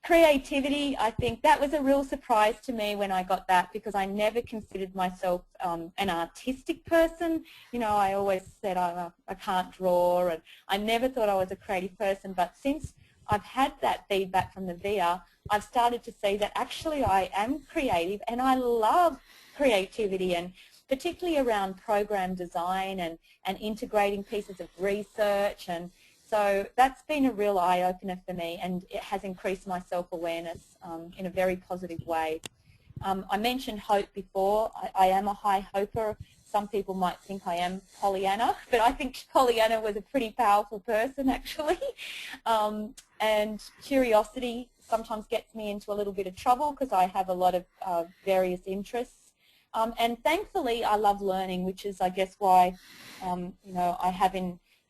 Creativity, I think that was a real surprise to me when I got that, because I never considered myself an artistic person. You know, I always said I can't draw, and I never thought I was a creative person. But since I've had that feedback from the VIA, I've started to see that actually I am creative, and I love creativity, and particularly around program design and integrating pieces of research. And so that's been a real eye-opener for me, and it has increased my self-awareness in a very positive way. I mentioned hope before. I am a high hoper. Some people might think I am Pollyanna, but I think Pollyanna was a pretty powerful person, actually. And curiosity sometimes gets me into a little bit of trouble because I have a lot of various interests. And thankfully, I love learning, which is, I guess, why you know, I have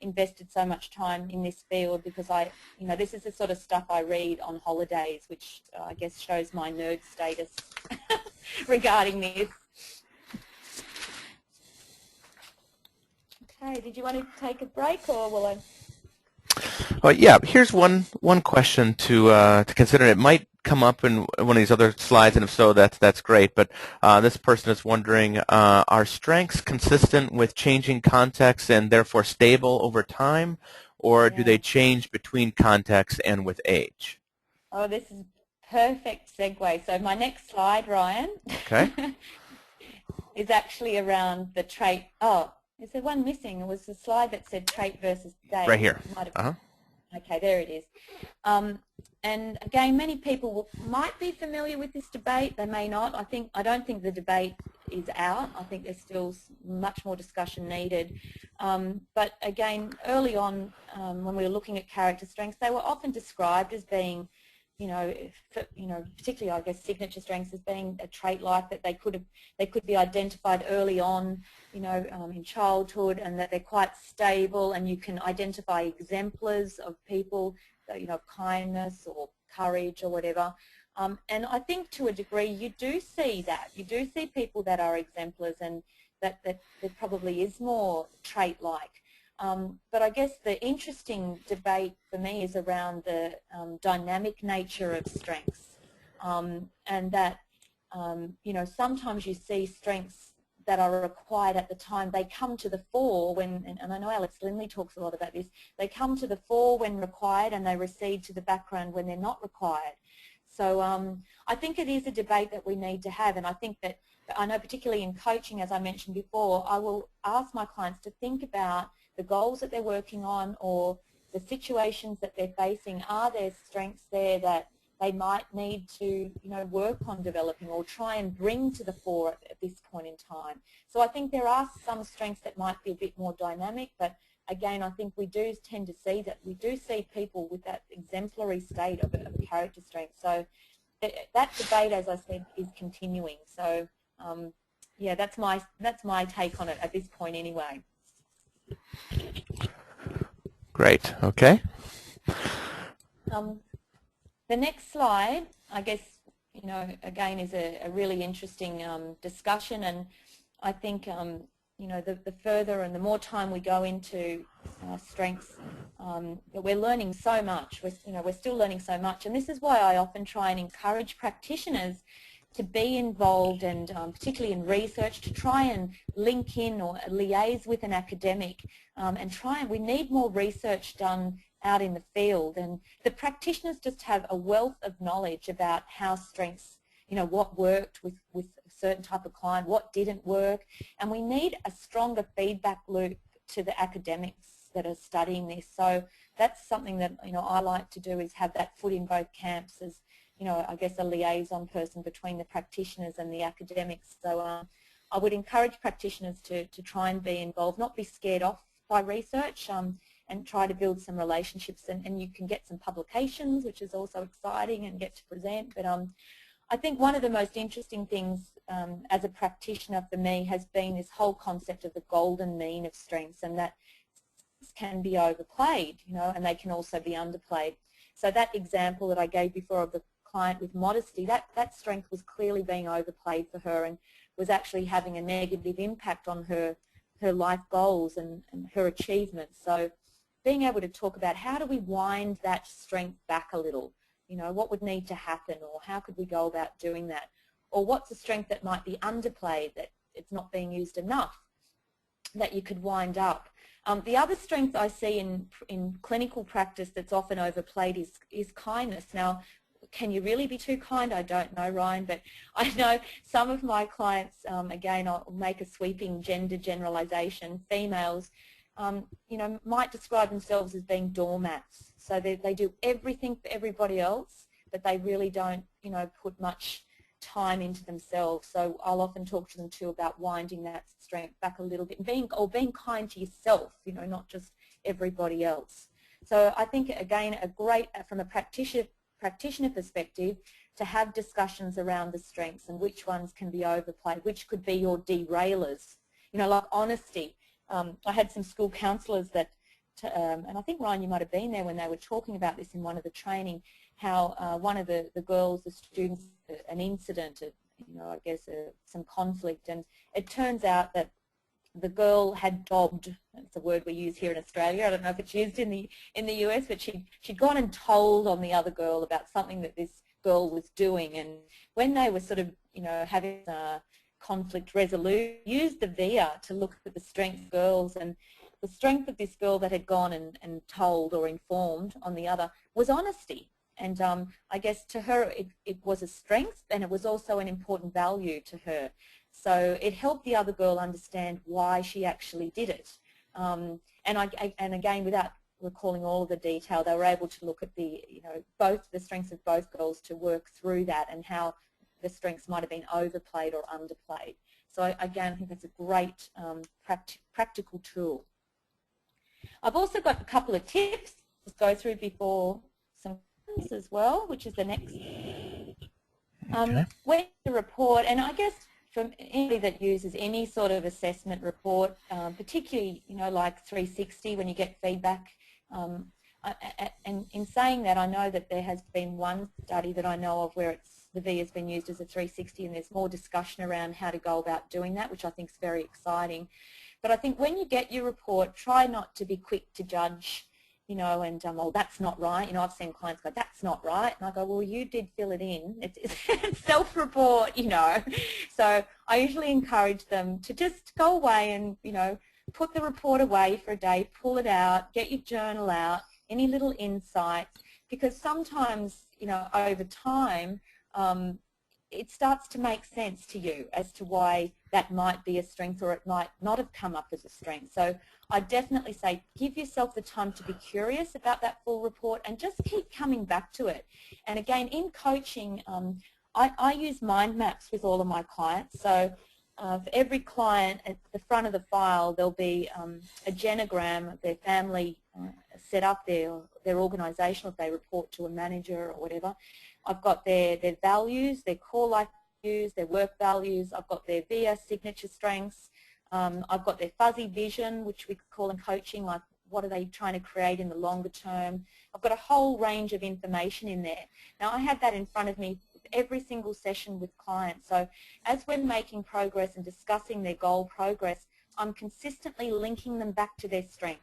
invested so much time in this field, because you know, this is the sort of stuff I read on holidays, which I guess shows my nerd status regarding this. Okay, did you want to take a break, or will I? Yeah, here's one question to consider. It might come up in one of these other slides, and if so, that's great. But this person is wondering, are strengths consistent with changing contexts and therefore stable over time, or do they change between contexts and with age? Oh, this is perfect segue. So my next slide, Ryan, okay, is actually around the trait. Oh, is there one missing? It was the slide that said trait versus stage. right here. Okay, there it is. And again, many people might be familiar with this debate. They may not. I don't think the debate is out. I think there's still much more discussion needed. But again, early on, when we were looking at character strengths, they were often described as being, you know, particularly, I guess, signature strengths as being a trait like that they could be identified early on, you know, in childhood, and that they're quite stable, and you can identify exemplars of people, you know, kindness or courage or whatever. And I think to a degree you do see that. You do see people that are exemplars, and that there probably is more trait-like. But I guess the interesting debate for me is around the dynamic nature of strengths, and that you know, sometimes you see strengths that are required at the time. They come to the fore when, and I know Alex Lindley talks a lot about this, they come to the fore when required, and they recede to the background when they're not required. So I think it is a debate that we need to have, and I think that, I know particularly in coaching, as I mentioned before, I will ask my clients to think about the goals that they're working on, or the situations that they're facing. Are there strengths there that they might need to, you know, work on developing or try and bring to the fore at this point in time? So I think there are some strengths that might be a bit more dynamic, but again, I think we do tend to see that. We do see people with that exemplary state of a character strength. So that debate, as I said, is continuing. So yeah, that's my take on it at this point anyway. Great. Okay. The next slide, I guess, you know, again, is a really interesting discussion, and I think, you know, the further and the more time we go into strengths, we're learning so much. We're still learning so much, and this is why I often try and encourage practitioners to be involved, and particularly in research, to try and link in or liaise with an academic, and we need more research done out in the field, and the practitioners just have a wealth of knowledge about how strengths, you know, what worked with a certain type of client, what didn't work, and we need a stronger feedback loop to the academics that are studying this. So that's something that, you know, I like to do, is have that foot in both camps as, you know, I guess a liaison person between the practitioners and the academics. So I would encourage practitioners to try and be involved, not be scared off by research, and try to build some relationships, and you can get some publications, which is also exciting, and get to present. But I think one of the most interesting things as a practitioner for me has been this whole concept of the golden mean of strengths, and that can be overplayed, you know, and they can also be underplayed. So that example that I gave before of the client with modesty, that strength was clearly being overplayed for her and was actually having a negative impact on her life goals and her achievements. So being able to talk about how do we wind that strength back a little, you know, what would need to happen, or how could we go about doing that, or what's a strength that might be underplayed, that it's not being used enough, that you could wind up. The other strength I see in clinical practice that's often overplayed is kindness. Now, can you really be too kind? I don't know, Ryan, but I know some of my clients, again, I'll make a sweeping gender generalization, females, you know, might describe themselves as being doormats. So they do everything for everybody else, but they really don't, you know, put much time into themselves. So I'll often talk to them too about winding that strength back a little bit, and being kind to yourself, you know, not just everybody else. So I think, again, a great, from a practitioner perspective, to have discussions around the strengths and which ones can be overplayed, which could be your derailers, you know, like honesty. I had some school counsellors that, and I think, Ryan, you might have been there when they were talking about this in one of the training, how one of the girls, the students, an incident, you know, I guess some conflict, and it turns out that the girl had dobbed. That's a word we use here in Australia. I don't know if it's used in the US, but she'd gone and told on the other girl about something that this girl was doing, and when they were sort of, you know, having conflict resolution, used the VIA to look at the strengths of girls, and the strength of this girl that had gone and told or informed on the other was honesty. And I guess to her it was a strength, and it was also an important value to her. So it helped the other girl understand why she actually did it. And again, without recalling all of the detail, they were able to look at the, you know, both the strengths of both girls to work through that, and how the strengths might have been overplayed or underplayed. So again, I think that's a great practical tool. I've also got a couple of tips to go through before some as well, which is the next. When the report, and I guess from anybody that uses any sort of assessment report, particularly, you know, like 360 when you get feedback, and in saying that, I know that there has been one study that I know of where the V has been used as a 360, and there's more discussion around how to go about doing that, which I think is very exciting. But I think when you get your report, try not to be quick to judge, you know, and, oh, that's not right. You know, I've seen clients go, that's not right. And I go, well, you did fill it in. It's self-report, you know. So I usually encourage them to just go away and, you know, put the report away for a day, pull it out, get your journal out, any little insights, because sometimes, you know, over time, it starts to make sense to you as to why that might be a strength, or it might not have come up as a strength. So I definitely say give yourself the time to be curious about that full report and just keep coming back to it. And again, in coaching, I use mind maps with all of my clients. So for every client, at the front of the file, there'll be a genogram of their family set up, their organisation, if they report to a manager or whatever. I've got their values, their core life values, their work values. I've got their VIA signature strengths. I've got their fuzzy vision, which we call in coaching, like what are they trying to create in the longer term. I've got a whole range of information in there. Now, I have that in front of me every single session with clients. So as we're making progress and discussing their goal progress, I'm consistently linking them back to their strengths.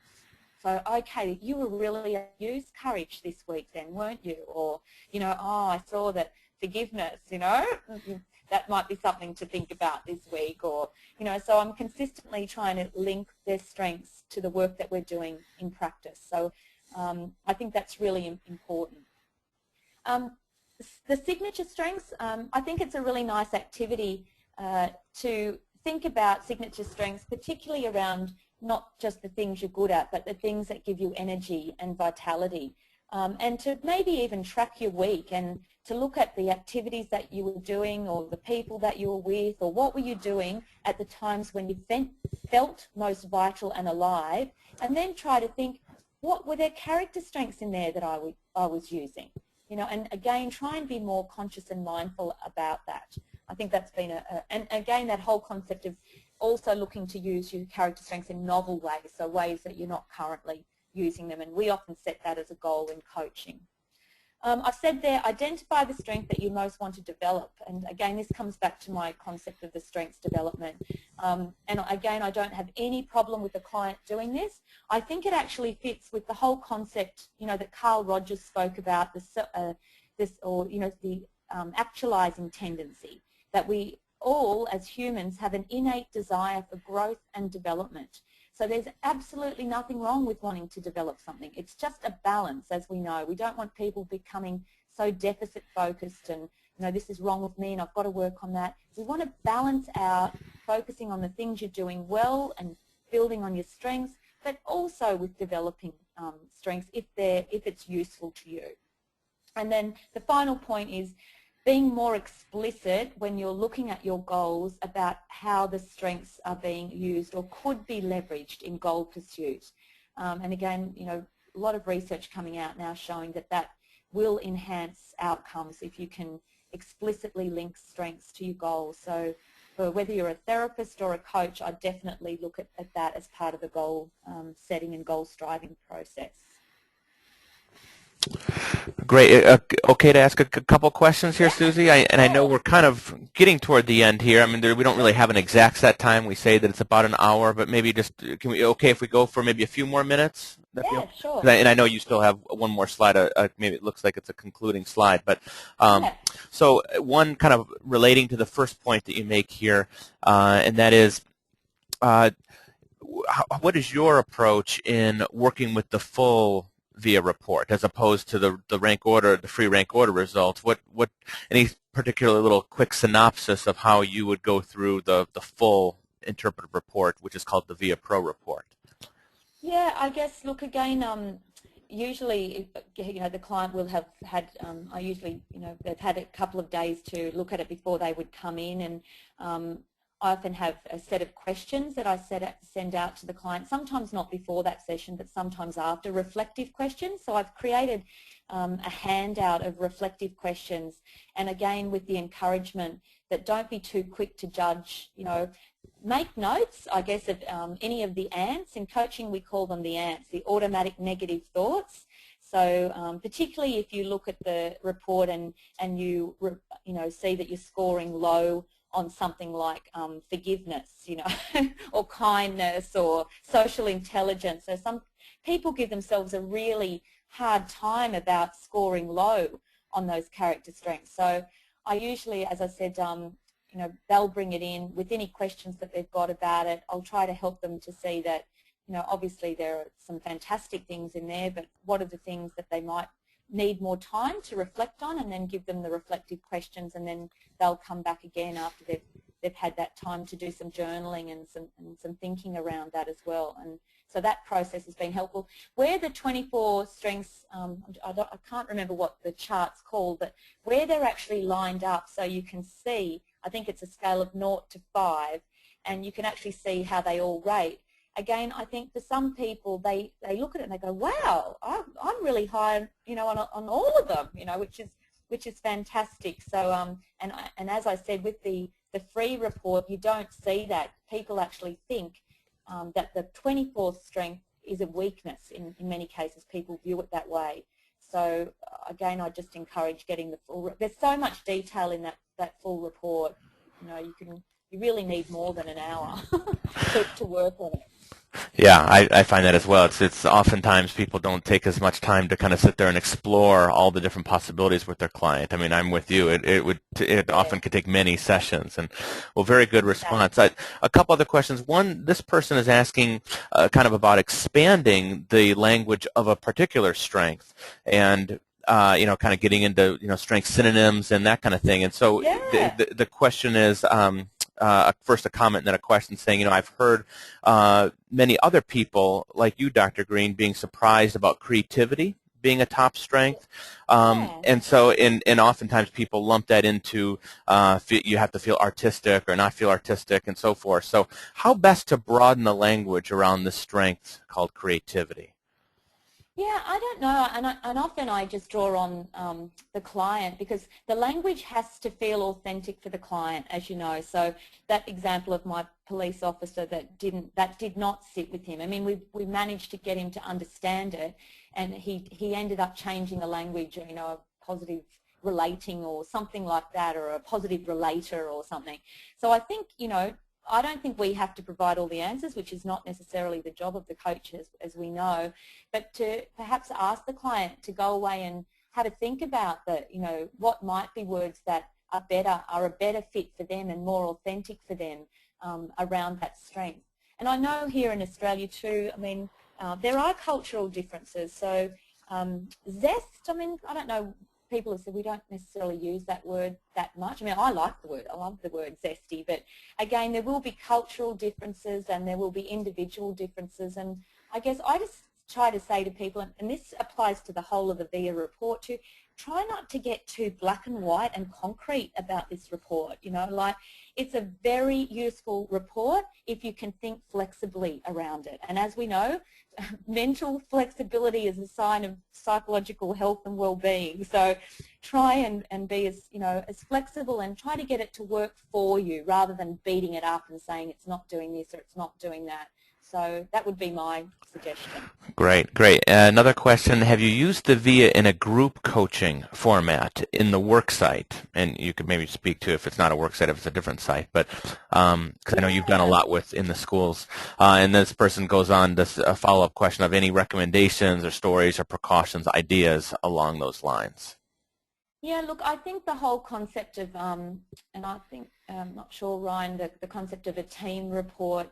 So, okay, you were really used courage this week then, weren't you? Or, you know, oh, I saw that forgiveness, you know, that might be something to think about this week. Or, you know, so I'm consistently trying to link their strengths to the work that we're doing in practice. So I think that's really important. The signature strengths, I think it's a really nice activity to think about signature strengths, particularly around not just the things you're good at, but the things that give you energy and vitality. And to maybe even track your week and to look at the activities that you were doing, or the people that you were with, or what were you doing at the times when you felt most vital and alive, and then try to think, what were there character strengths in there that I was using? You know, and again, try and be more conscious and mindful about that. I think that's been and again, that whole concept of also looking to use your character strengths in novel ways, so ways that you're not currently using them, and we often set that as a goal in coaching. I've said there, identify the strength that you most want to develop. And again, this comes back to my concept of the strengths development. And again, I don't have any problem with the client doing this. I think it actually fits with the whole concept, you know, that Carl Rogers spoke about, the actualizing tendency, that we all as humans have an innate desire for growth and development. So there's absolutely nothing wrong with wanting to develop something. It's just a balance, as we know. We don't want people becoming so deficit focused and, you know, this is wrong with me and I've got to work on that. We want to balance out focusing on the things you're doing well and building on your strengths, but also with developing strengths if it's useful to you. And then the final point is being more explicit when you're looking at your goals about how the strengths are being used or could be leveraged in goal pursuit. And again, you know, a lot of research coming out now showing that that will enhance outcomes if you can explicitly link strengths to your goals. So for whether you're a therapist or a coach, I definitely look at that as part of the goal setting and goal striving process. Great. Okay to ask a couple questions here, Susie? I know we're kind of getting toward the end here. I mean, we don't really have an exact set time. We say that it's about an hour, but maybe just, okay if we go for maybe a few more minutes? Yeah, sure. And I know you still have one more slide. Maybe it looks like it's a concluding slide. But so one kind of relating to the first point that you make here, and that is, what is your approach in working with the full VIA report as opposed to the rank order, the free rank order results? What any particular little quick synopsis of how you would go through the full interpretive report, which is called the VIA Pro report? Yeah, I guess, look, again, usually, you know, the client will have had, I usually, you know, they've had a couple of days to look at it before they would come in, and I often have a set of questions that I send out to the client, sometimes not before that session, but sometimes after, reflective questions. So I've created a handout of reflective questions, and again with the encouragement that don't be too quick to judge, you know, make notes, I guess, of any of the ants. In coaching we call them the ants, the automatic negative thoughts. So particularly if you look at the report and you know, see that you're scoring low on something like forgiveness, you know, or kindness or social intelligence. So some people give themselves a really hard time about scoring low on those character strengths. So I usually, as I said, you know, they'll bring it in with any questions that they've got about it. I'll try to help them to see that, you know, obviously there are some fantastic things in there, but what are the things that they might need more time to reflect on, and then give them the reflective questions, and then they'll come back again after they've had that time to do some journaling and some thinking around that as well. And so that process has been helpful. Where the 24 strengths, I can't remember what the chart's called, but where they're actually lined up so you can see, I think it's a scale of 0 to 5, and you can actually see how they all rate. Again, I think for some people, they look at it and they go, wow, I'm really high, you know, on all of them, you know, which is fantastic. So, and as I said, with the free report, you don't see that. People actually think that the 24th strength is a weakness. In many cases, people view it that way. So, again, I just encourage getting the full. There's so much detail in that full report. You know, you really need more than an hour to work on it. Yeah, I find that as well. It's oftentimes people don't take as much time to kind of sit there and explore all the different possibilities with their client. I mean, I'm with you. It often could take many sessions. And well, very good response. A couple other questions. One, this person is asking kind of about expanding the language of a particular strength, and you know, kind of getting into, you know, strength synonyms and that kind of thing. And so the question is. First a comment and then a question saying, you know, I've heard many other people like you, Dr. Green, being surprised about creativity being a top strength. And so, and oftentimes people lump that into you have to feel artistic or not feel artistic and so forth. So how best to broaden the language around this strength called creativity? Yeah, I don't know, and often I just draw on the client, because the language has to feel authentic for the client, as you know. So that example of my police officer that did not sit with him. I mean, we managed to get him to understand it, and he ended up changing the language, you know, positive relating or something like that, or a positive relator or something. So I think, I don't think we have to provide all the answers, which is not necessarily the job of the coach, as we know, but to perhaps ask the client to go away and have a think about what might be words that are a better fit for them and more authentic for them around that strength. And I know here in Australia too, there are cultural differences. So zest, I don't know, people have said we don't necessarily use that word that much. I like the word. I love the word zesty. But again, there will be cultural differences and there will be individual differences. And I guess I just try to say to people, and this applies to the whole of the VIA report too, try not to get too black and white and concrete about this report. It's a very useful report if you can think flexibly around it. And as we know, mental flexibility is a sign of psychological health and well-being. So try and be as flexible and try to get it to work for you rather than beating it up and saying it's not doing this or it's not doing that. So that would be my suggestion. Great. Another question, have you used the VIA in a group coaching format in the work site? And you could maybe speak to if it's not a work site, if it's a different site, but because I know you've done a lot in the schools. And this person goes on to a follow-up question of any recommendations or stories or precautions, ideas along those lines. Yeah, look, I think the whole concept of, and I think, I'm not sure, Ryan, the concept of a team report,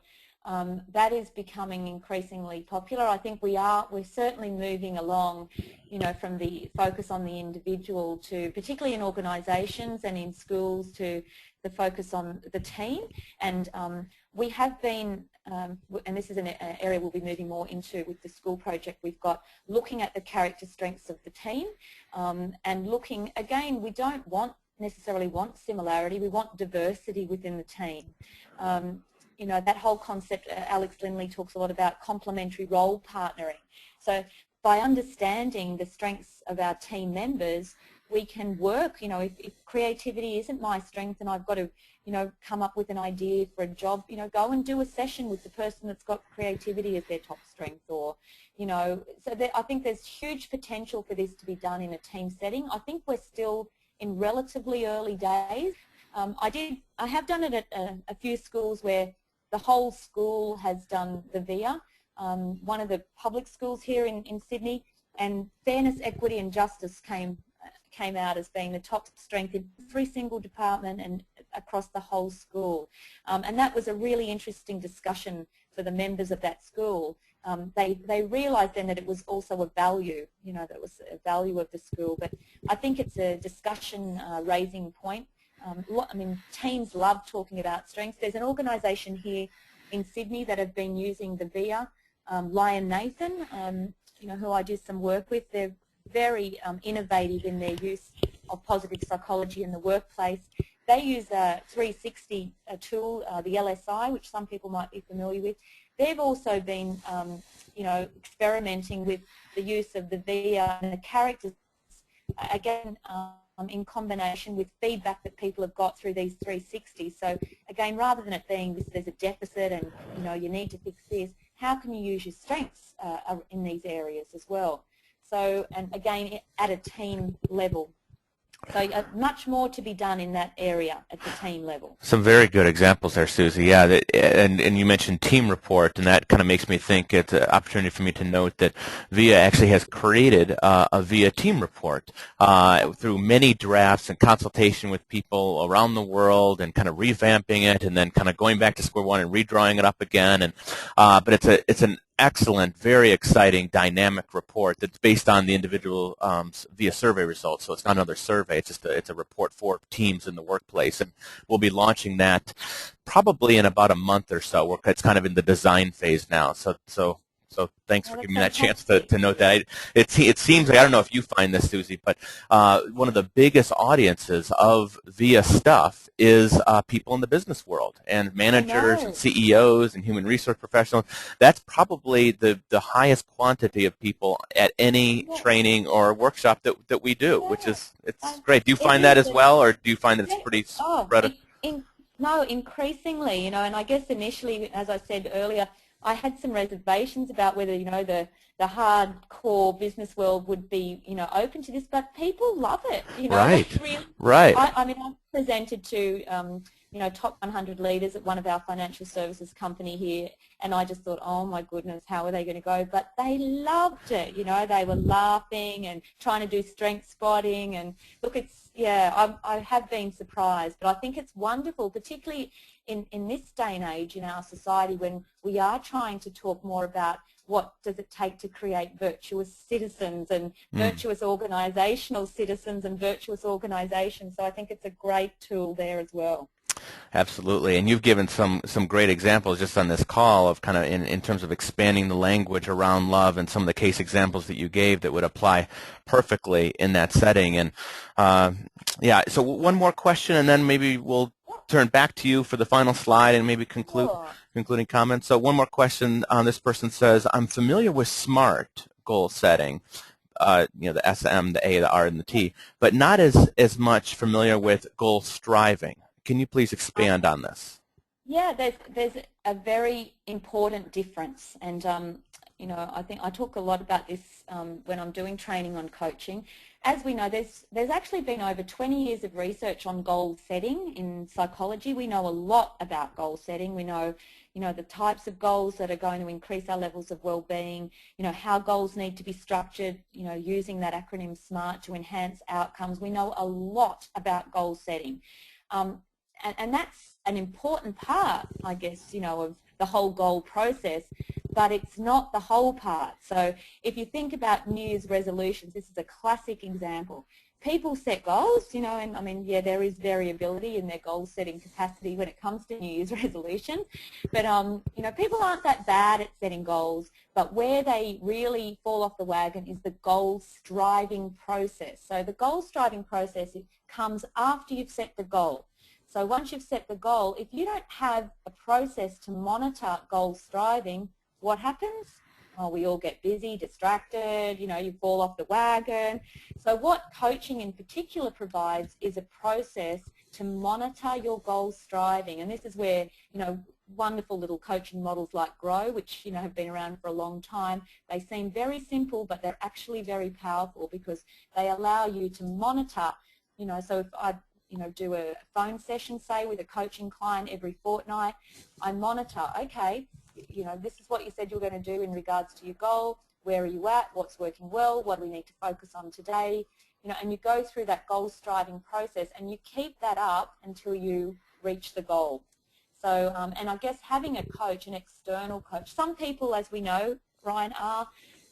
that is becoming increasingly popular. I think we're certainly moving along, from the focus on the individual to, particularly in organisations and in schools, to the focus on the team. And we have been, and this is an area we'll be moving more into with the school project we've got, looking at the character strengths of the team and looking, again, we don't necessarily want similarity, we want diversity within the team. That whole concept, Alex Lindley talks a lot about complementary role partnering. So by understanding the strengths of our team members, we can work, if creativity isn't my strength and I've got to, come up with an idea for a job, go and do a session with the person that's got creativity as their top strength, or, so I think there's huge potential for this to be done in a team setting. I think we're still in relatively early days. I have done it at a few schools where the whole school has done the VIA, one of the public schools here in Sydney, and fairness, equity and justice came out as being the top strength in every single department and across the whole school. And that was a really interesting discussion for the members of that school. They realised then that it was also a value, that it was a value of the school. But I think it's a discussion raising point. Teams love talking about strengths. There's an organisation here in Sydney that have been using the VIA, Lion Nathan, who I do some work with. They're very innovative in their use of positive psychology in the workplace. They use a 360 tool, the LSI, which some people might be familiar with. They've also been, experimenting with the use of the VIA and the characters, again, in combination with feedback that people have got through these 360s. So again, rather than it being there's a deficit and you need to fix this, how can you use your strengths in these areas as well? So, and again, at a team level. So much more to be done in that area at the team level. Some very good examples there, Susie. Yeah, and you mentioned team report, and that kind of makes me think it's an opportunity for me to note that VIA actually has created a VIA team report through many drafts and consultation with people around the world, and kind of revamping it, and then kind of going back to square one and redrawing it up again. And but it's an excellent, very exciting, dynamic report that's based on the individual VIA survey results. So it's not another survey; it's a report for teams in the workplace, and we'll be launching that probably in about a month or so. It's kind of in the design phase now. So thanks for giving me that chance to note that. It seems like, I don't know if you find this, Susie, but one of the biggest audiences of VIA stuff is people in the business world, and managers and CEOs and human resource professionals. That's probably the highest quantity of people at any training or workshop that we do, which is it's great. Do you find that as well, or do you find that it's pretty spread? No, increasingly, and I guess initially, as I said earlier, I had some reservations about whether, the hardcore business world would be, open to this, but people love it. They Right. really, Right. I mean, I presented to, top 100 leaders at one of our financial services company here, and I just thought, oh my goodness, how are they going to go? But they loved it. They were laughing and trying to do strength spotting, and look, I have been surprised, but I think it's wonderful, particularly in this day and age in our society when we are trying to talk more about what does it take to create virtuous citizens and virtuous organisational citizens and virtuous organisations. So I think it's a great tool there as well. Absolutely, and you've given some great examples just on this call of kind of in terms of expanding the language around love and some of the case examples that you gave that would apply perfectly in that setting. And yeah, so one more question, and then maybe we'll turn back to you for the final slide and maybe concluding comments. So one more question. This person says, I'm familiar with SMART goal setting. The S, M, the A, the R, and the T, but not as much familiar with goal striving. Can you please expand on this? Yeah, there's a very important difference, and I think I talk a lot about this when I'm doing training on coaching. As we know, there's actually been over 20 years of research on goal setting in psychology. We know a lot about goal setting. We know, the types of goals that are going to increase our levels of well-being, how goals need to be structured, using that acronym SMART to enhance outcomes. We know a lot about goal setting. And that's an important part, I guess, of the whole goal process, but it's not the whole part. So if you think about New Year's resolutions, this is a classic example. People set goals, and I mean, yeah, there is variability in their goal setting capacity when it comes to New Year's resolutions, but, people aren't that bad at setting goals, but where they really fall off the wagon is the goal striving process. So the goal striving process, it comes after you've set the goal. So once you've set the goal, if you don't have a process to monitor goal striving, what happens? Oh, we all get busy, distracted, you fall off the wagon. So what coaching in particular provides is a process to monitor your goal striving. And this is where, wonderful little coaching models like Grow, which, have been around for a long time, they seem very simple, but they're actually very powerful because they allow you to monitor, so if I do a phone session, say, with a coaching client every fortnight, I monitor, okay, this is what you said you're going to do in regards to your goal, where are you at, what's working well, what do we need to focus on today, and you go through that goal striving process and you keep that up until you reach the goal. So, and I guess having a coach, an external coach, some people, as we know, Ryan, are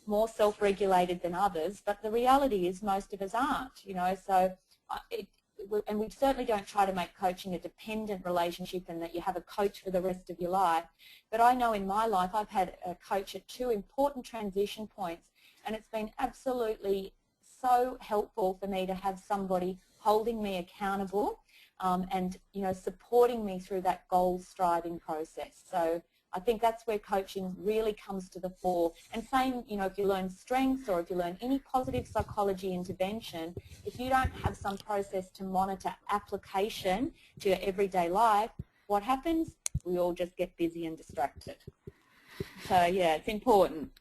more self-regulated than others, but the reality is most of us aren't, so and we certainly don't try to make coaching a dependent relationship and that you have a coach for the rest of your life. But I know in my life I've had a coach at two important transition points, and it's been absolutely so helpful for me to have somebody holding me accountable and supporting me through that goal striving process. So I think that's where coaching really comes to the fore. And same, if you learn strengths or if you learn any positive psychology intervention, if you don't have some process to monitor application to your everyday life, what happens? We all just get busy and distracted. So yeah, it's important.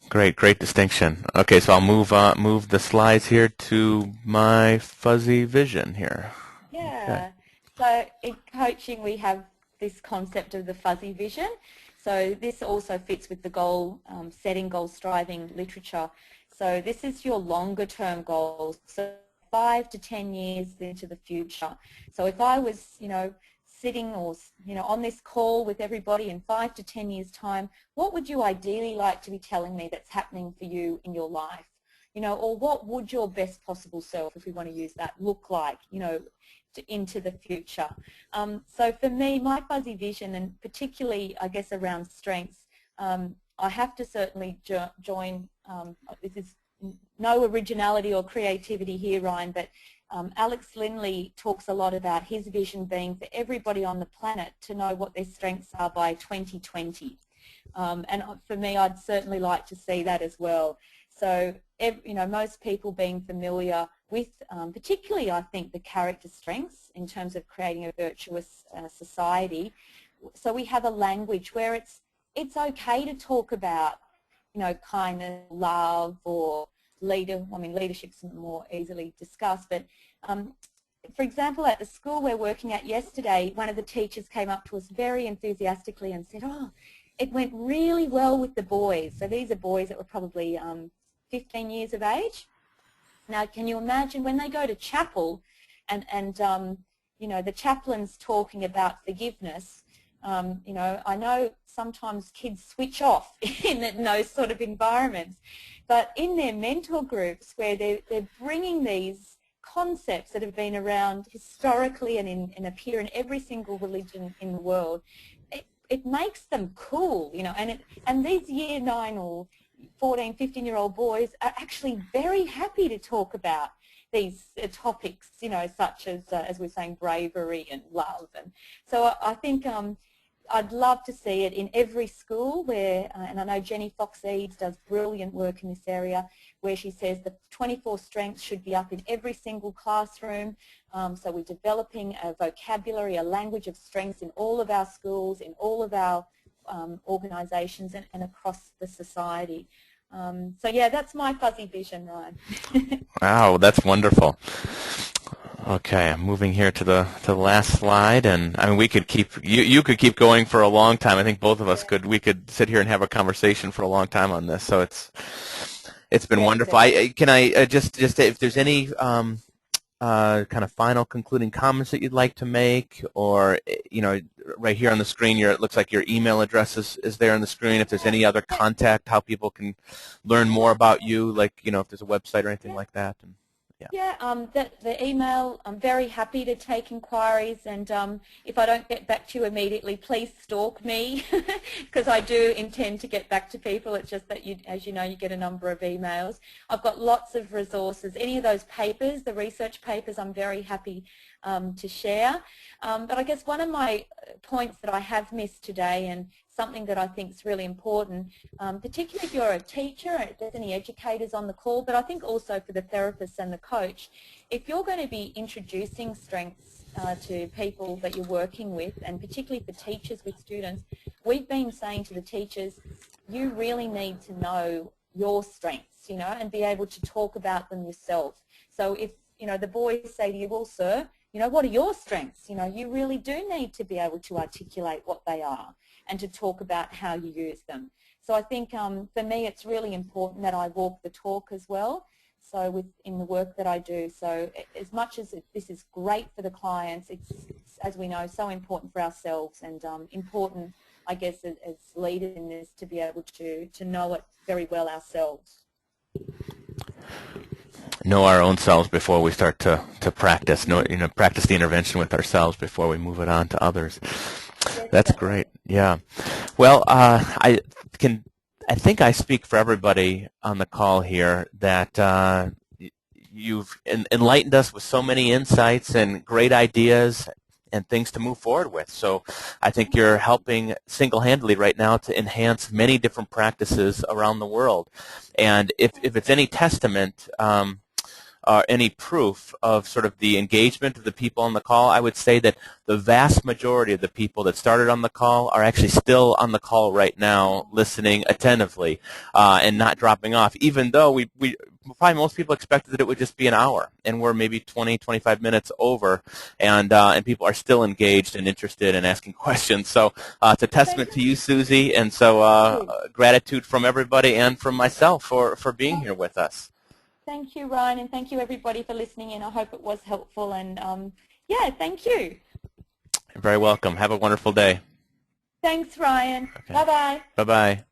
Great distinction. Okay, so I'll move the slides here to my fuzzy vision here. Yeah. Okay. So in coaching we have this concept of the fuzzy vision. So this also fits with the goal setting, goal striving literature. So this is your longer term goals, so 5 to 10 years into the future. So if I was, sitting or, on this call with everybody in 5 to 10 years time, what would you ideally like to be telling me that's happening for you in your life? Or what would your best possible self, if we want to use that, look like, into the future. So for me, my fuzzy vision, and particularly I guess around strengths, I have to certainly join, this is no originality or creativity here, Ryan, but Alex Linley talks a lot about his vision being for everybody on the planet to know what their strengths are by 2020. And for me, I'd certainly like to see that as well. So, most people being familiar with, particularly I think, the character strengths in terms of creating a virtuous society. So we have a language where it's it's okay to talk about, you know, kindness, love, or leadership's more easily discussed, but for example, at the school we're working at yesterday, one of the teachers came up to us very enthusiastically and said, oh, it went really well with the boys. So these are boys that were probably 15 years of age. Now, can you imagine when they go to chapel and you know, the chaplain's talking about forgiveness? You know, I know sometimes kids switch off in those sort of environments, but in their mentor groups where they're bringing these concepts that have been around historically and appear in every single religion in the world, it makes them cool, you know, and these year 9 or 14, 15-year-old boys are actually very happy to talk about these topics, you know, such as we're saying, bravery and love. And so I think I'd love to see it in every school where, and I know Jenny Fox-Eads does brilliant work in this area, where she says the 24 strengths should be up in every single classroom. So we're developing a vocabulary, a language of strengths in all of our schools, in all of our organisations and across the society. So yeah, that's my fuzzy vision, Ryan. Wow, that's wonderful. Okay, I'm moving here to the last slide, and I mean we could keep you could keep going for a long time. I think both of us could. We could sit here and have a conversation for a long time on this. So it's been wonderful. Can I just if there's any kind of final concluding comments that you'd like to make, or you know, right here on the screen, it looks like your email address is there on the screen. If there's any other contact, how people can learn more about you, like you know, if there's a website or anything like that. And, the email, I'm very happy to take inquiries, and if I don't get back to you immediately, please stalk me because I do intend to get back to people. It's just that, as you know, you get a number of emails. I've got lots of resources. Any of those papers, the research papers, I'm very happy to share. But I guess one of my points that I have missed today, and something that I think is really important, particularly if you're a teacher, if there's any educators on the call, but I think also for the therapist and the coach, if you're going to be introducing strengths to people that you're working with, and particularly for teachers with students, we've been saying to the teachers, you really need to know your strengths, you know, and be able to talk about them yourself. So if, you know, the boys say to you, well, sir, you know, what are your strengths? You know, you really do need to be able to articulate what they are and to talk about how you use them. So I think for me it's really important that I walk the talk as well, so in the work that I do. So as much as this is great for the clients, it's, as we know, so important for ourselves, and important, I guess, as leaders in this, to be able to know it very well ourselves. Know our own selves before we start to practice. Practice the intervention with ourselves before we move it on to others. That's great. Yeah. Well, I think I speak for everybody on the call here that you've enlightened us with so many insights and great ideas and things to move forward with. So I think you're helping single-handedly right now to enhance many different practices around the world. And if it's any testament, any proof of sort of the engagement of the people on the call, I would say that the vast majority of the people that started on the call are actually still on the call right now, listening attentively and not dropping off, even though we probably most people expected that it would just be an hour, and we're maybe 20, 25 minutes over, and people are still engaged and interested and asking questions. So it's a testament to you, Susie, and so gratitude from everybody and from myself for being here with us. Thank you, Ryan, and thank you, everybody, for listening in. I hope it was helpful, and yeah, thank you. You're very welcome. Have a wonderful day. Thanks, Ryan. Okay. Bye-bye. Bye-bye.